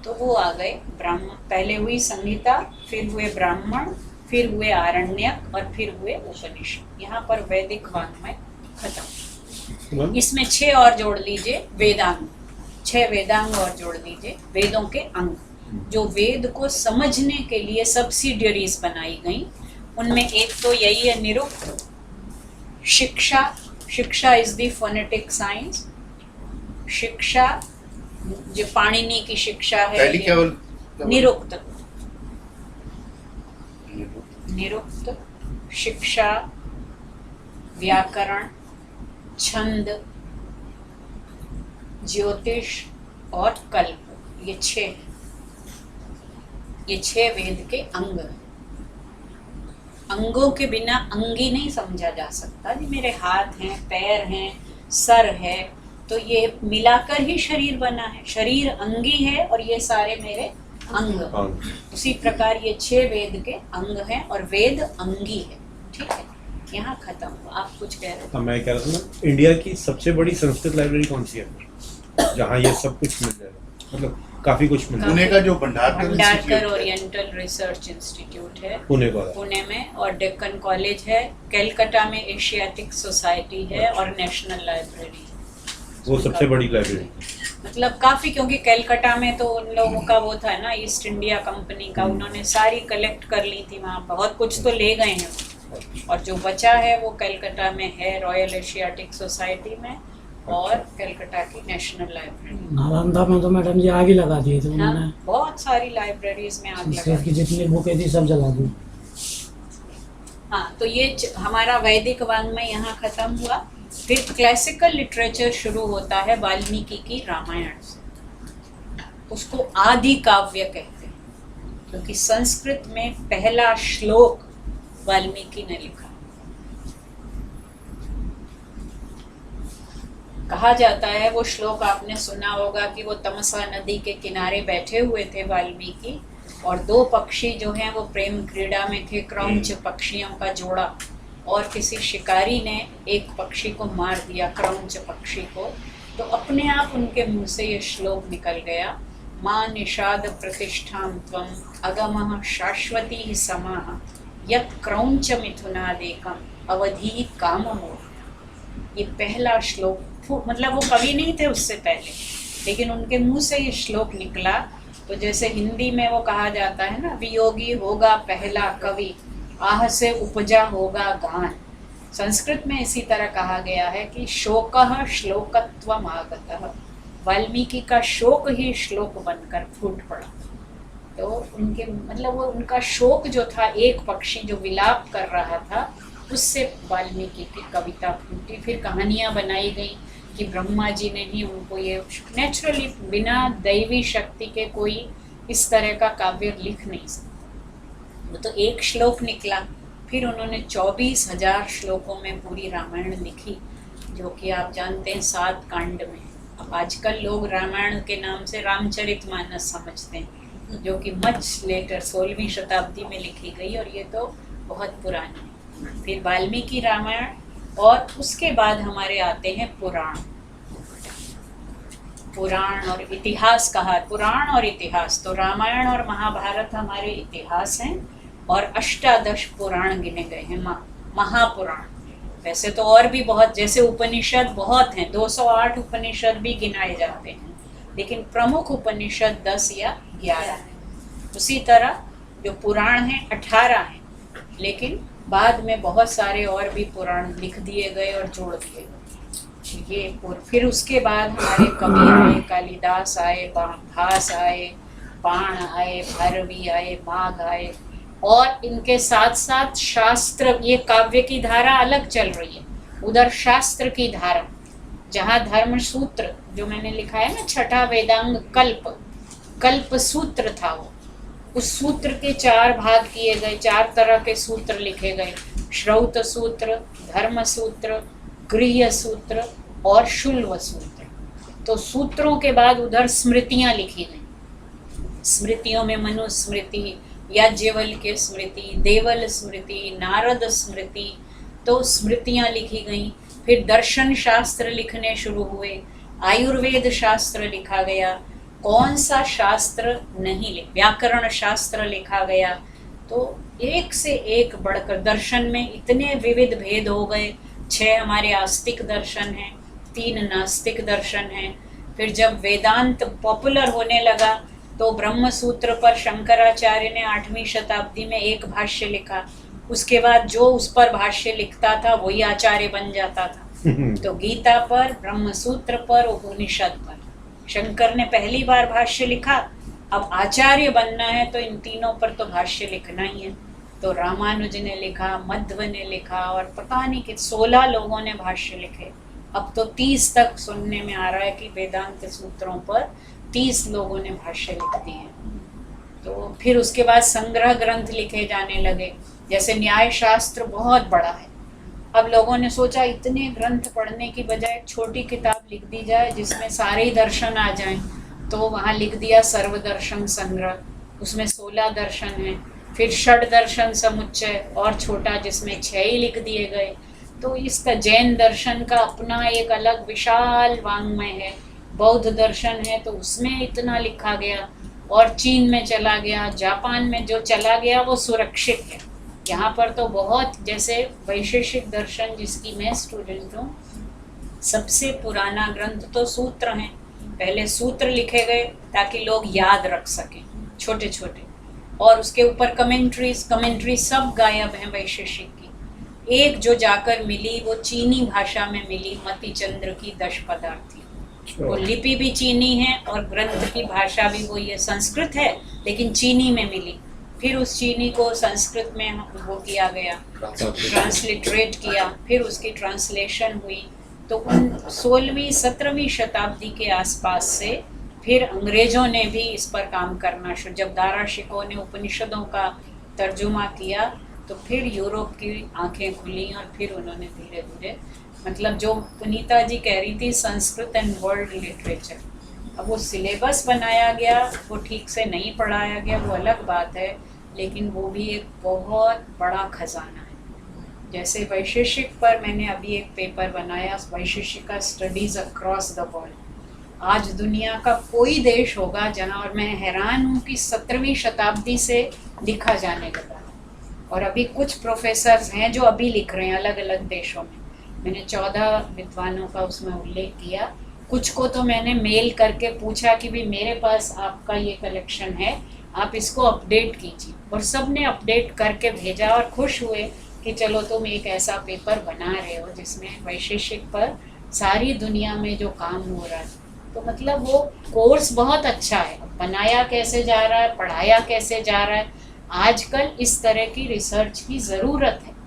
तो वो आ गए ब्राह्मण, पहले हुई संहिता, फिर हुए ब्राह्मण, फिर हुए आरण्यक और फिर हुए उपनिषद। यहाँ पर वैदिक वाङ्मय खत्म। इसमें 6 और जोड़ लीजिए वेदांग, 6 वेदांग और जोड़ लीजिए, वेदों के अंग जो वेद को समझने के लिए सब्सिडियरीज बनाई गई। उनमें एक तो यही है निरुक्त, शिक्षा, शिक्षा इज द फोनेटिक साइंस, शिक्षा जो पाणिनि की शिक्षा है, पहली क्या बोल निरुक्त, निरुक्त, शिक्षा, व्याकरण, छंद, ज्योतिष और कल्प, ये 6 वेद के अंग हैं। अंगों के बिना अंगी नहीं समझा जा सकता। जी मेरे हाथ हैं, पैर हैं, सर है, तो ये मिलाकर ही शरीर बना है। शरीर अंगी है और ये सारे मेरे अंग। उसी प्रकार ये 6 वेद के अंग हैं और वेद अंगी है। ठीक है, यहाँ खत्म हुआ। आप कुछ कह रहे थे? मैं कह रहा था ना, इंडिया की सबसे बड़ी संस्कृत लाइब्रेरी कौन सी है जहाँ ये सब कुछ मिल जाएगा, मतलब काफी कुछ मिल पुणे जाएगा। का जो Bhandarkar Bhandarkar oriental research institute है पुणे में, और डेक्कन कॉलेज है, कलकत्ता में एशियाटिक सोसाइटी है और नेशनल लाइब्रेरी, वो सबसे बड़ी लाइब्रेरी। मतलब काफी, क्योंकि कलकत्ता में तो उन लोगों का वो था ना, ईस्ट इंडिया कंपनी का, उन्होंने सारी कलेक्ट कर ली थी वहाँ, बहुत कुछ तो ले गए हैं और जो बचा है वो कलकत्ता में है, रॉयल एशियाटिक सोसाइटी में और कलकत्ता की नेशनल लाइब्रेरी। नालंदा में तो मैडम जी आग ही लगा दिए थे उन्होंने, हाँ, बहुत सारी लाइब्रेरीज में आग लगा संस्कृत की जितनी बुकें थी सब जला दी। हाँ, तो ये हमारा वैदिक वाङ्मय यहाँ खत्म हुआ। फिर क्लासिकल लिटरेचर शुरू होता है वाल्मीकि की रामायण से। उसको आदि काव्य कहते हैं क्योंकि संस्कृत में पहला श्लोक वाल्मीकि ने लिखा। कहा जाता है, वो श्लोक आपने सुना होगा कि वो तमसा नदी के किनारे बैठे हुए थे वाल्मीकि, और 2 पक्षी जो हैं वो प्रेम क्रीड़ा में थे, क्रौंच पक्षियों का जोड़ा, और किसी शिकारी ने एक पक्षी को मार दिया, क्रौंच पक्षी को। तो अपने आप उनके मुंह से ये श्लोक निकल गया, माँ निषाद प्रतिष्ठां त्वं अगमः शाश्वती समाः यत् क्रौंच मिथुनादेकम् अवधि काममोह। ये पहला श्लोक, मतलब वो कवि नहीं थे उससे पहले, लेकिन उनके मुंह से ये श्लोक निकला। तो जैसे हिंदी में वो कहा जाता है ना, वियोगी होगा पहला कवि, आह से उपजा होगा गान। संस्कृत में इसी तरह कहा गया है कि शोकः श्लोकत्वम् आगतः, वाल्मीकि का शोक ही श्लोक बनकर फूट पड़ा। तो उनके मतलब वो उनका शोक जो था, एक पक्षी जो विलाप कर रहा था, उससे वाल्मीकि की कविता फूटी। फिर कहानियाँ बनाई गई कि ब्रह्मा जी ने ही उनको ये, नेचुरली बिना दैवी शक्ति के कोई इस तरह का काव्य लिख नहीं सकता। वो तो एक श्लोक निकला, फिर उन्होंने 24,000 श्लोकों में पूरी रामायण लिखी, जो कि आप जानते हैं 7 कांड में। अब आजकल लोग रामायण के नाम से रामचरितमानस समझते हैं, जो कि मच लेटर 16वीं शताब्दी में लिखी गई, और ये तो बहुत पुरानी है। फिर वाल्मीकि रामायण, और उसके बाद हमारे आते हैं पुराण। पुराण और इतिहास कहा, पुराण और इतिहास, तो रामायण और महाभारत हमारे इतिहास हैं, और 18 पुराण गिने गए हैं, महापुराण। वैसे तो और भी बहुत, जैसे उपनिषद बहुत हैं, 208 उपनिषद भी गिनाए जाते हैं, लेकिन प्रमुख उपनिषद 10 या 11 हैं। उसी तरह जो पुराण हैं 18 हैं, लेकिन बाद में बहुत सारे और भी पुराण लिख दिए गए और जोड़ दिए गए। ये फिर उसके बाद हमारे कवि आए, कालिदास आए, भास आए, बाण आए, भैरवी आए, माघ आए, और इनके साथ साथ शास्त्र, ये काव्य की धारा अलग चल रही है, उधर शास्त्र की धारा, जहाँ धर्म सूत्र जो मैंने लिखा है ना, छठा वेदांग कल्प सूत्र था वो, उस सूत्र के 4 भाग किए गए, 4 तरह के सूत्र लिखे गए, श्रौत सूत्र, धर्म सूत्र, गृह्य सूत्र और शुल्व सूत्र। तो सूत्रों के बाद उधर स्मृतियां लिखी गई। स्मृतियों में मनुस्मृति, याज्ञवल्क्य स्मृति, देवल स्मृति, नारद स्मृति, तो स्मृतियां लिखी गई। फिर दर्शन शास्त्र लिखने शुरू हुए, आयुर्वेद शास्त्र लिखा गया, कौन सा शास्त्र नहीं व्याकरण शास्त्र लिखा गया। तो एक से एक बढ़कर दर्शन में इतने विविध भेद हो गए। 6 हमारे आस्तिक दर्शन हैं, 3 नास्तिक दर्शन हैं। फिर जब वेदांत पॉपुलर होने लगा तो ब्रह्म सूत्र पर शंकराचार्य ने 8वीं शताब्दी में एक भाष्य लिखा। उसके बाद जो उस पर भाष्य लिखता था वही आचार्य बन जाता था। तो गीता पर, ब्रह्म सूत्र पर, उपनिषद पर शंकर ने पहली बार भाष्य लिखा। अब आचार्य बनना है तो इन तीनों पर तो भाष्य लिखना ही है। तो रामानुज ने लिखा, मध्व ने लिखा, और पता नहीं कि 16 लोगों ने भाष्य लिखे। अब तो 30 तक सुनने में आ रहा है कि वेदांत सूत्रों पर 30 लोगों ने भाष्य लिख दिए। तो फिर उसके बाद संग्रह ग्रंथ लिखे जाने लगे। जैसे न्याय शास्त्र बहुत बड़ा है, अब लोगों ने सोचा इतने ग्रंथ पढ़ने की बजाय एक छोटी किताब लिख दी जाए जिसमें सारे ही दर्शन आ जाएं। तो वहाँ लिख दिया सर्वदर्शन संग्रह, उसमें 16 दर्शन हैं। फिर षड दर्शन समुच्चय और छोटा, जिसमें 6 ही लिख दिए गए। तो इसका जैन दर्शन का अपना एक अलग विशाल वाङ्मय है। बौद्ध दर्शन है तो उसमें इतना लिखा गया, और चीन में चला गया, जापान में जो चला गया वो सुरक्षित है। यहाँ पर तो बहुत, जैसे वैशेषिक दर्शन जिसकी मैं स्टूडेंट हूँ, सबसे पुराना ग्रंथ तो सूत्र हैं। पहले सूत्र लिखे गए ताकि लोग याद रख सकें, छोटे छोटे, और उसके ऊपर कमेंट्री सब गायब हैं वैशेषिक की। एक जो जाकर मिली वो चीनी भाषा में मिली, मतिचंद्र की दशपदार्थी। वो लिपि भी चीनी है और ग्रंथ की भाषा भी वो ये संस्कृत है, लेकिन चीनी में मिली। फिर उस चीनी को संस्कृत में वो किया गया, ट्रांसलिटरेट किया, फिर उसकी ट्रांसलेशन हुई। तो उन 16वीं 17वीं शताब्दी के आसपास से फिर अंग्रेजों ने भी इस पर काम करना शुरू। जब दाराशिकों ने उपनिषदों का तर्जुमा किया तो फिर यूरोप की आंखें खुली, और फिर उन्होंने धीरे धीरे, मतलब जो पुनीता जी कह रही थी संस्कृत एंड वर्ल्ड लिटरेचर, अब वो सिलेबस बनाया गया, वो ठीक से नहीं पढ़ाया गया, वो अलग बात है, लेकिन वो भी एक बहुत बड़ा खजाना है। जैसे वैशेषिक पर मैंने अभी एक पेपर बनाया, Vaisheshika studies across the world. आज दुनिया का कोई देश होगा जहाँ, और मैं हैरान हूँ कि 17वीं शताब्दी से लिखा जाने लगा, और अभी कुछ प्रोफेसर्स हैं जो अभी लिख रहे हैं अलग अलग देशों में। मैंने 14 विद्वानों का उसमें उल्लेख किया। कुछ को तो मैंने मेल करके पूछा कि भी मेरे पास आपका ये कलेक्शन है, आप इसको अपडेट कीजिए, और सब ने अपडेट करके भेजा और खुश हुए कि चलो तुम एक ऐसा पेपर बना रहे हो जिसमें वैशेषिक पर सारी दुनिया में जो काम हो रहा है। तो मतलब वो कोर्स बहुत अच्छा है। बनाया कैसे जा रहा है, पढ़ाया कैसे जा रहा है, आजकल इस तरह की रिसर्च की ज़रूरत है।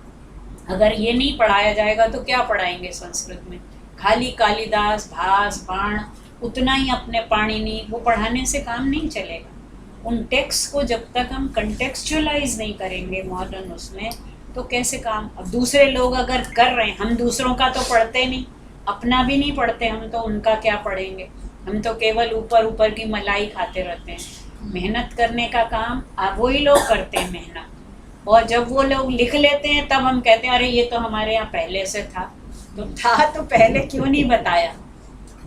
अगर ये नहीं पढ़ाया जाएगा तो क्या पढ़ाएंगे संस्कृत में? खाली कालिदास, भास, बाण, उतना ही अपने पाणिनि, वो पढ़ाने से काम नहीं चलेगा। उन टेक्स्ट को जब तक हम कंटेक्चुअलाइज नहीं करेंगे मॉडर्न उसमें, तो कैसे काम? अब दूसरे लोग अगर कर रहे हैं, हम दूसरों का तो पढ़ते नहीं, अपना भी नहीं पढ़ते, हम तो उनका क्या पढ़ेंगे? हम तो केवल ऊपर ऊपर की मलाई खाते रहते हैं। मेहनत करने का काम वही लोग करते हैं, मेहनत। और जब वो लोग लिख लेते हैं तब हम कहते हैं अरे ये तो हमारे यहाँ पहले से था। तो था तो पहले क्यों नहीं बताया?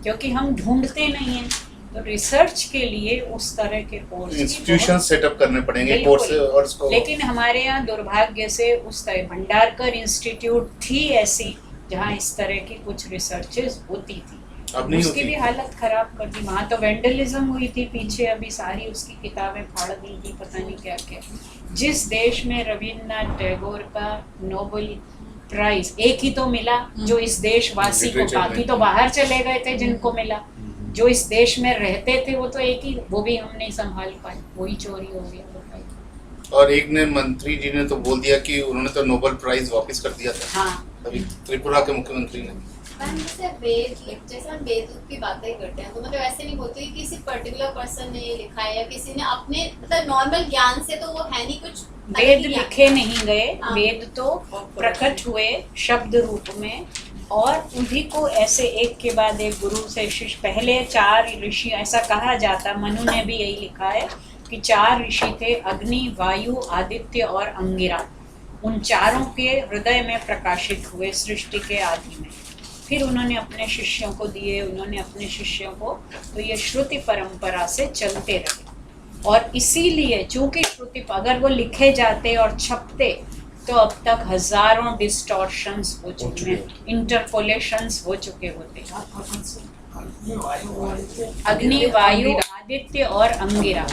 क्योंकि हम ढूंढते नहीं हैं। तो रिसर्च के लिए उस तरह के कोर्स इंस्टीट्यूशन सेटअप करने पड़ेंगे बिल्कुल। कोर्स और उसको। लेकिन हमारे यहाँ दुर्भाग्य से उस तरह भंडारकर इंस्टीट्यूट थी ऐसी जहाँ इस तरह की कुछ रिसर्चेस होती थी, अब नहीं उसकी होती। भी हालत खराब कर दी। वहाँ तो वेंडलिज्म हुई थी पीछे, अभी सारी उसकी किताबें फाड़ दी थी, पता नहीं क्या क्या। जिस देश में रविन्द्रनाथ टैगोर का नोबेल प्राइज एक ही तो मिला जो इस देशवासी को, Literature में। बाकी तो बाहर चले गए थे जिनको मिला। जो इस देश में रहते थे वो तो एक ही, वो भी हम नहीं संभाल पाए, वही चोरी हो गया। बताइए। और एक ने मंत्री जी ने तो बोल दिया कि उन्होंने तो नोबेल प्राइज वापस कर दिया था हाँ, अभी त्रिपुरा के मुख्यमंत्री ने। मैम जैसे जैसे हम वेद की बातें करते हैं तो मतलब ऐसे नहीं बोलते कि किसी पर्टिकुलर पर्सन ने ये लिखा है या किसी ने अपने मतलब नॉर्मल ज्ञान से, तो वो है नहीं कुछ अलग वेद ही ज्ञान। लिखे नहीं गए, हाँ। वेद तो प्रकट हुए शब्द रूप में, और उन्हीं को ऐसे एक के बाद एक गुरु से शिष्य, पहले 4 ऋषि, ऐसा कहा जाता, मनु ने भी यही लिखा है कि 4 ऋषि थे, अग्नि, वायु, आदित्य और अंगिरा। उन चारों के हृदय में प्रकाशित हुए सृष्टि के आदि में, फिर उन्होंने अपने शिष्यों को दिए, उन्होंने अपने शिष्यों को, तो ये श्रुति परंपरा से चलते रहे। और इसीलिए चूंकि श्रुति, अगर वो लिखे जाते और छपते तो अब तक हजारों डिस्टॉर्शंस हो चुके हैं, इंटरपोलेशंस हो चुके होते। अग्नि, वायु, आदित्य और अंगिरा।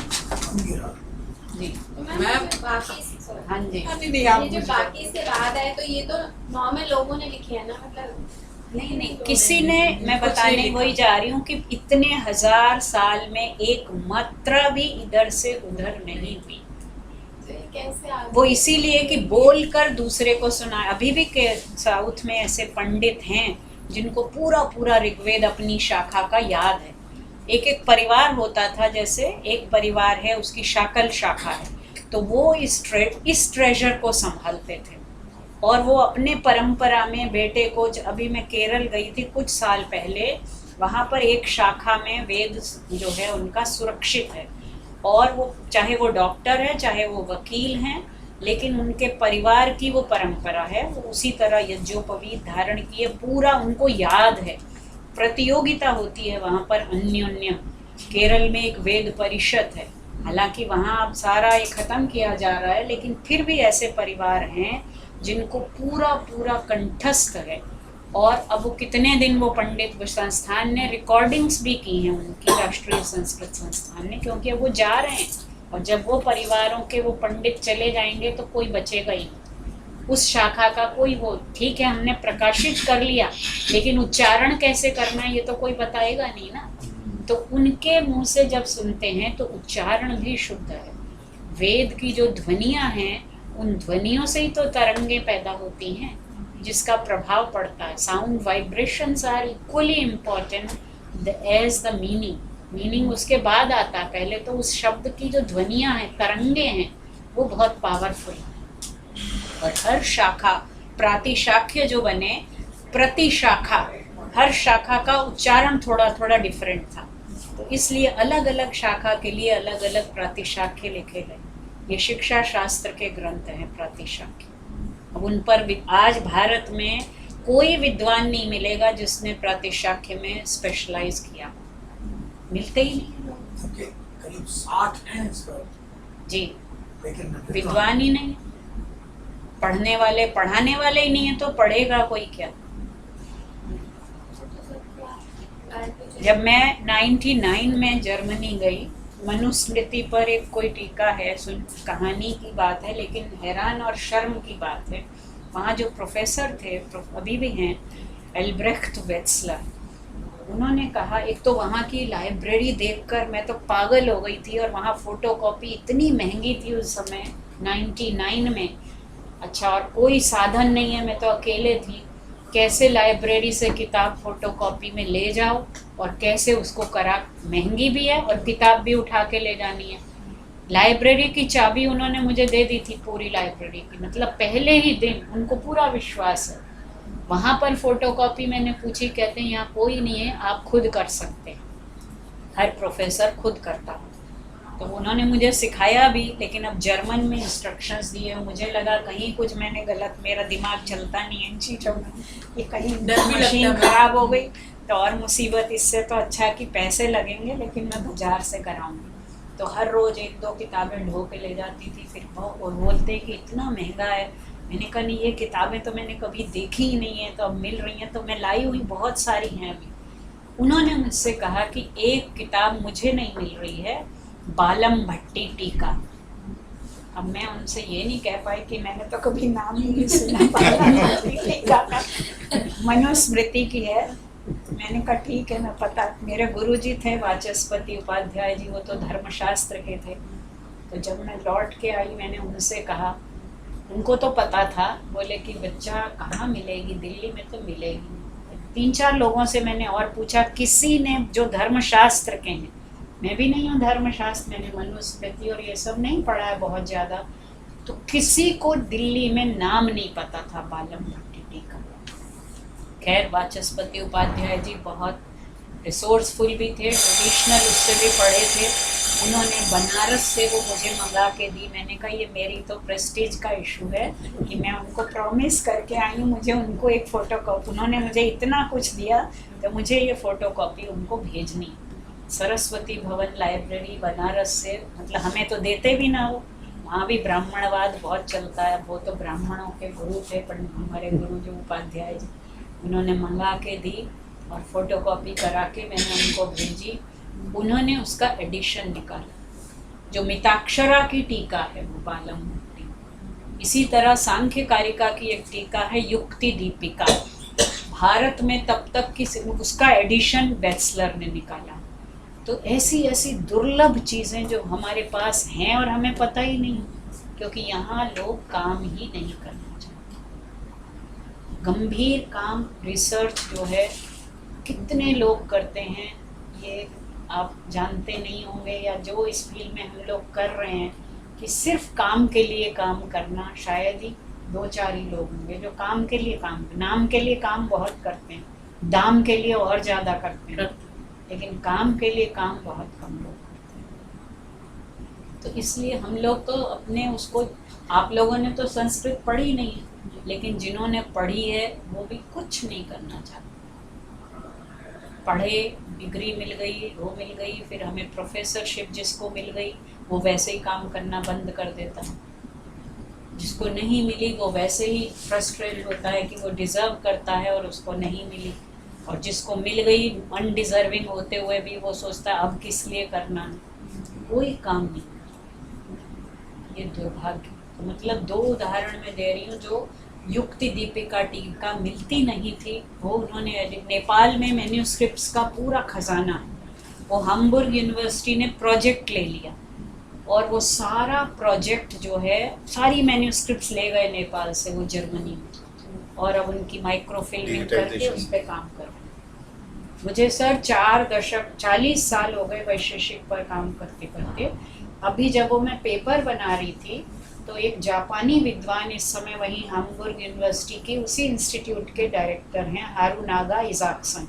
जी तो मैम मैम, ये जो बाकी sorry, हाँ जी। ये जो बाकी से राग है तो ये तो नॉर्मल लोगों ने लिखे हैं ना, मतलब नहीं नहीं, किसी ने, मैं बताने वही जा रही हूँ कि इतने हजार साल में एक मात्रा भी इधर से उधर नहीं हुई। तो ये कैसे आ वो इसीलिए कि बोल कर दूसरे को सुना। अभी भी के साउथ में ऐसे पंडित हैं जिनको पूरा पूरा ऋग्वेद अपनी शाखा का याद है। एक एक परिवार होता था, जैसे एक परिवार है उसकी शाकल शाखा है, तो वो इस ट्रेजर को संभालते थे और वो अपने परंपरा में बेटे को, अभी मैं केरल गई थी कुछ साल पहले, वहाँ पर एक शाखा में वेद जो है उनका सुरक्षित है, और वो चाहे वो डॉक्टर है चाहे वो वकील हैं, लेकिन उनके परिवार की वो परंपरा है, वो उसी तरह यज्ञोपवीत धारण किए, पूरा उनको याद है। प्रतियोगिता होती है वहाँ पर अन्योन्य। केरल में एक वेद परिषद है, हालांकि वहाँ अब सारा ये खत्म किया जा रहा है, लेकिन फिर भी ऐसे परिवार हैं जिनको पूरा पूरा कंठस्थ है। और अब वो कितने दिन वो पंडित संस्थान ने रिकॉर्डिंग्स भी की हैं उनकी, राष्ट्रीय संस्कृत संस्थान ने, क्योंकि अब वो जा रहे हैं और जब वो परिवारों के वो पंडित चले जाएंगे तो कोई बचेगा ही नहीं उस शाखा का। कोई वो, ठीक है हमने प्रकाशित कर लिया, लेकिन उच्चारण कैसे करना है ये तो कोई बताएगा नहीं ना। तो उनके मुंह से जब सुनते हैं तो उच्चारण भी शुद्ध है। वेद की जो ध्वनियाँ हैं उन ध्वनियों से ही तो तरंगें पैदा होती हैं जिसका प्रभाव पड़ता है। Sound vibrations are equally important as the meaning उसके बाद आता है। पहले तो उस शब्द की जो ध्वनियाँ हैं, तरंगे हैं, वो बहुत पावरफुल है। और हर शाखा, प्रातिशाख्य जो बने, प्रतिशाखा, हर शाखा का उच्चारण थोड़ा थोड़ा डिफरेंट था, तो इसलिए अलग अलग शाखा के लिए अलग अलग प्रातिशाख्य लिखे गए। ये शिक्षा शास्त्र के ग्रंथ हैं प्रातिशाख्य। अब उन पर आज भारत में कोई विद्वान नहीं मिलेगा जिसने प्रातिशाख्य में स्पेशलाइज किया, मिलते ही नहीं लोग। करीब 60 हैं इस पर, जी, लेकिन विद्वान ही नहीं, पढ़ने वाले, पढ़ाने वाले ही नहीं है तो पढ़ेगा कोई क्या। जब मैं 99 में जर्मनी गई, मनुस्मृति पर एक कोई टीका है, कहानी की बात है लेकिन हैरान और शर्म की बात है। वहाँ जो प्रोफेसर थे, अभी भी हैं, एल्ब्रेख्ट वेट्सलर, उन्होंने कहा, एक तो वहाँ की लाइब्रेरी देखकर मैं तो पागल हो गई थी, और वहाँ फोटोकॉपी इतनी महंगी थी उस समय 99 में। अच्छा, और कोई साधन नहीं है, मैं तो अकेले थी, कैसे लाइब्रेरी से किताब फोटोकॉपी में ले जाओ और कैसे उसको करा, महंगी भी है और किताब भी उठा के ले जानी है। लाइब्रेरी की चाबी उन्होंने मुझे दे दी थी, पूरी लाइब्रेरी की, मतलब पहले ही दिन उनको पूरा विश्वास है। वहाँ पर फोटोकॉपी मैंने पूछी, कहते हैं यहाँ कोई नहीं है, आप खुद कर सकते हैं, हर प्रोफेसर खुद करता है। तो उन्होंने मुझे सिखाया भी, लेकिन अब जर्मन में इंस्ट्रक्शंस दिए, मुझे लगा कहीं कुछ मैंने गलत, मेरा दिमाग चलता नहीं है इन चीज़ों में, कि कहीं डर भी लगता मशीन है। खराब हो गई तो और मुसीबत, इससे तो अच्छा कि पैसे लगेंगे लेकिन मैं बाजार से कराऊंगी। तो हर रोज़ 1-2 किताबें ढो के ले जाती थी। फिर वो बोलते कि इतना महंगा है। मैंने कहा नहीं, ये किताबें तो मैंने कभी देखी ही नहीं है, तो अब मिल रही हैं तो मैं लाई हुई, बहुत सारी हैं अभी। उन्होंने मुझसे कहा कि एक किताब मुझे नहीं मिल रही है, बालम भट्टी टीका। अब मैं उनसे ये नहीं कह पाई कि मैंने तो कभी नाम ही नहीं सुना बालम भट्टी टीका का, मनुस्मृति की है। मैंने कहा ठीक है, मैं पता, मेरे गुरुजी थे वाचस्पति उपाध्याय जी, वो तो धर्मशास्त्र के थे। तो जब मैं लौट के आई मैंने उनसे कहा, उनको तो पता था, बोले कि बच्चा कहाँ मिलेगी, दिल्ली में तो मिलेगी। 3-4 लोगों से मैंने और पूछा, किसी ने जो धर्मशास्त्र के हैं, मैं भी नहीं हूँ धर्मशास्त्र, मैंने मनुस्मृति और ये सब नहीं पढ़ा है बहुत ज़्यादा, तो किसी को दिल्ली में नाम नहीं पता था बालम भट्टी टीका। खैर वाचस्पति उपाध्याय जी बहुत रिसोर्सफुल भी थे, ट्रेडिशनल उससे भी पढ़े थे। उन्होंने बनारस से वो मुझे मंगा के दी। मैंने कहा ये मेरी तो प्रेस्टीज का इशू है कि मैं उनको प्रॉमिस करके आई हूँ, मुझे उनको एक फ़ोटो कॉपी, उन्होंने मुझे इतना कुछ दिया तो मुझे ये फ़ोटो कॉपी उनको भेजनी। सरस्वती भवन लाइब्रेरी बनारस से, मतलब हमें तो देते भी ना हो, वहाँ भी ब्राह्मणवाद बहुत चलता है। वो तो ब्राह्मणों के गुरु थे, पर हमारे गुरु जो उपाध्याय जी, उन्होंने मंगा के दी और फोटो कॉपी करा के मैंने उनको भेजी। उन्होंने उसका एडिशन निकाला, जो मिताक्षरा की टीका है वो बालम भट्टी। इसी तरह सांख्य कारिका की एक टीका है युक्ति दीपिका, भारत में तब तक की उसका एडिशन बेचलर ने निकाला। तो ऐसी ऐसी दुर्लभ चीज़ें जो हमारे पास हैं और हमें पता ही नहीं, क्योंकि यहाँ लोग काम ही नहीं करना चाहते। गंभीर काम, रिसर्च जो है कितने लोग करते हैं ये आप जानते नहीं होंगे, या जो इस फील्ड में हम लोग कर रहे हैं कि सिर्फ काम के लिए काम करना, शायद ही 2-4 ही लोग होंगे जो काम के लिए काम, नाम के लिए काम बहुत करते हैं, दाम के लिए और ज़्यादा करते हैं, लेकिन काम के लिए काम बहुत कम लोग करते हैं। तो इसलिए हम लोग तो अपने उसको, आप लोगों ने तो संस्कृत पढ़ी नहीं है, लेकिन जिन्होंने पढ़ी है वो भी कुछ नहीं करना चाहते। पढ़े, डिग्री मिल गई, वो मिल गई, फिर हमें प्रोफेसरशिप जिसको मिल गई वो वैसे ही काम करना बंद कर देता है। जिसको नहीं मिली वो वैसे ही फ्रस्ट्रेट होता है कि वो डिज़र्व करता है और उसको नहीं मिली, और जिसको मिल गई अनडिज़र्विंग होते हुए भी वो सोचता है अब किस लिए करना है, कोई काम नहीं करता। ये दुर्भाग्य। तो मतलब 2 उदाहरण मैं दे रही हूँ। जो युक्ति दीपिका टीका मिलती नहीं थी, वो उन्होंने, नेपाल में मैन्यूस्क्रिप्ट्स का पूरा खजाना है, वो हाम्बुर्ग यूनिवर्सिटी ने प्रोजेक्ट ले लिया और वो सारा प्रोजेक्ट जो है, सारी मैन्यूस्क्रिप्ट्स ले गए नेपाल से वो जर्मनी में, और अब उनकी माइक्रोफिल्मिंग करके उस पर काम कर रहे हैं। मुझे सर 4 दशक 40 साल हो गए वैशेषिक पर काम करते करते। अभी जब वो मैं पेपर बना रही थी तो एक जापानी विद्वान इस समय वहीं हाम्बुर्ग यूनिवर्सिटी की उसी इंस्टीट्यूट के डायरेक्टर हैं, हारुनागा इजाक्सन।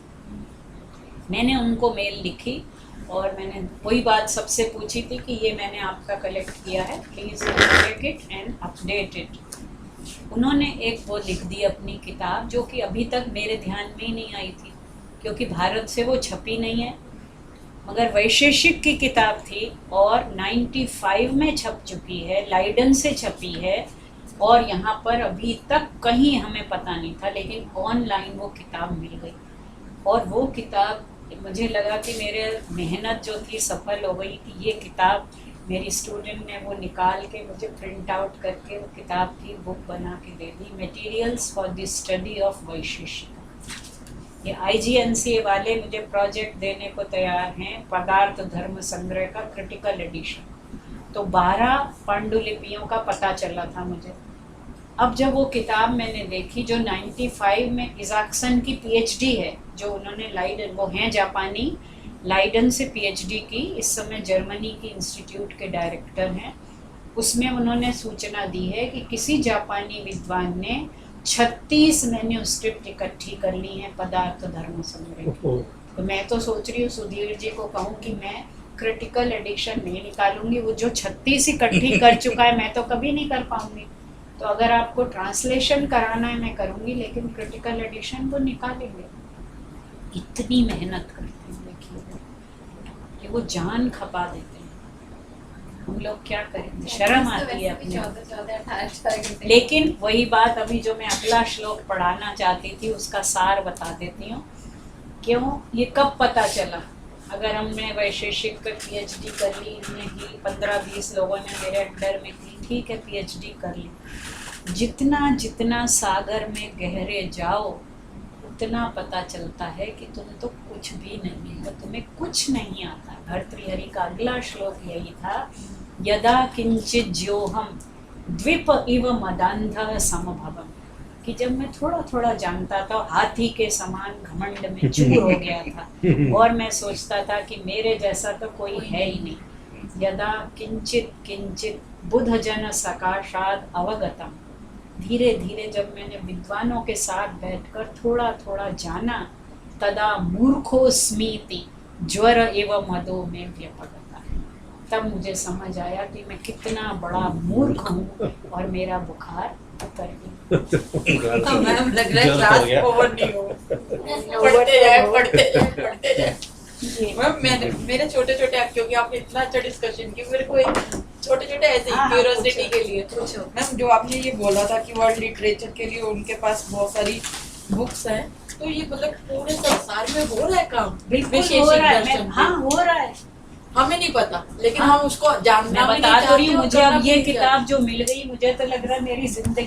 मैंने उनको मेल लिखी और मैंने वही बात सबसे पूछी थी कि ये मैंने आपका कलेक्ट किया है, please take it and update it. उन्होंने एक वो लिख दी अपनी किताब, जो कि अभी तक मेरे ध्यान में ही नहीं आई थी क्योंकि भारत से वो छपी नहीं है, मगर वैशेषिक की किताब थी और 95 में छप चुकी है, लाइडन से छपी है, और यहाँ पर अभी तक कहीं हमें पता नहीं था, लेकिन ऑनलाइन वो किताब मिल गई। और वो किताब, मुझे लगा कि मेरे मेहनत जो थी सफल हो गई कि ये किताब मेरी स्टूडेंट ने वो निकाल के मुझे प्रिंट आउट करके वो किताब की बुक बना के दे दी, materials for the study of Vaisheshika. ये IGNCA वाले मुझे प्रोजेक्ट देने को तैयार हैं, पदार्थ धर्म संग्रह का क्रिटिकल एडिशन। तो 12 पांडुलिपियों का पता चला था मुझे। अब जब वो किताब मैंने देखी जो 95 में इजाक्सन की PhD है, जो उन्होंने लाइडन, वो हैं जापानी, लाइडन से PhD की, इस समय जर्मनी की इंस्टीट्यूट के डायरेक्टर हैं। उसमें उन्होंने सूचना दी है कि किसी जापानी विद्वान ने 36 मैन्यूस्क्रिप्ट इकट्ठी कर ली हैं पदार्थ धर्म संग्रह। तो मैं तो सोच रही हूँ सुधीर जी को कहूँ कि मैं क्रिटिकल एडिशन नहीं निकालूंगी, वो जो 36 इकट्ठी कर चुका है मैं तो कभी नहीं कर पाऊंगी। तो अगर आपको ट्रांसलेशन कराना है मैं करूँगी, लेकिन क्रिटिकल एडिशन वो निकालेंगे। इतनी मेहनत करते हैं, देखिए कि वो जान खपा देते हैं। हम लोग क्या करेंगे, शर्म आती है अपने आप। 14-18 घंटे। लेकिन वही बात अभी जो मैं अगला श्लोक पढ़ाना चाहती थी उसका सार बता देती हूँ। क्यों, ये कब पता चला? अगर हमने वैशेषिक पे पीएचडी कर ली, हमने की 15-20 लोगों ने मेरे अंडर में की, ठीक है पीएचडी कर ली। जितना जितना सागर में गहरे जाओ उतना पता चलता है कि तुम्हें तो कुछ भी नहीं है, तुम्हें कुछ नहीं आता। भर्तृहरि का अगला श्लोक यही था, यदा किंचित ज्योहम द्वीप इव मदांध समभवम, कि जब मैं थोड़ा थोड़ा जानता था, हाथी के समान घमंड में चूर हो गया था और मैं सोचता था कि मेरे जैसा तो कोई है ही नहीं। यदा किंचित किंचित बुध जन सकाशाद अवगतम, धीरे धीरे जब मैंने विद्वानों के साथ बैठकर थोड़ा थोड़ा जाना, तदा मूर्खोस्मीति ज्वर एवं मदो में व्यपगता, तब मुझे समझ आया कि मैं कितना बड़ा मूर्ख हूँ और मेरा बुखार उतर गया। तो मैम लग रहा है जल्द हो क्लास गया। ओवर नहीं हो, पढ़ते जाए। मैम मेरे छोटे छोटे, क्योंकि आपने इतना अच्छा डिस्कशन किया, मेरे को एक छोटे छोटे ऐसे हाँ, क्यूरियोसिटी के लिए पूछो। मैम, जो आपने ये बोला था कि वर्ल्ड लिटरेचर के लिए उनके पास बहुत सारी बुक्स हैं, तो ये मतलब पूरे संसार में हो रहा है काम? बिल्कुल विशेषिक हो रहा है, दर्शन हाँ हो रहा है। हमें नहीं पता, लेकिन हाँ। हम उसको जानना मैं भी बता नहीं तो रही चाहते हूँ, और मुझे करना अब भी ये नहीं किताब जो मिल गई, मुझे तो लग रहा है मेरी जिंदगी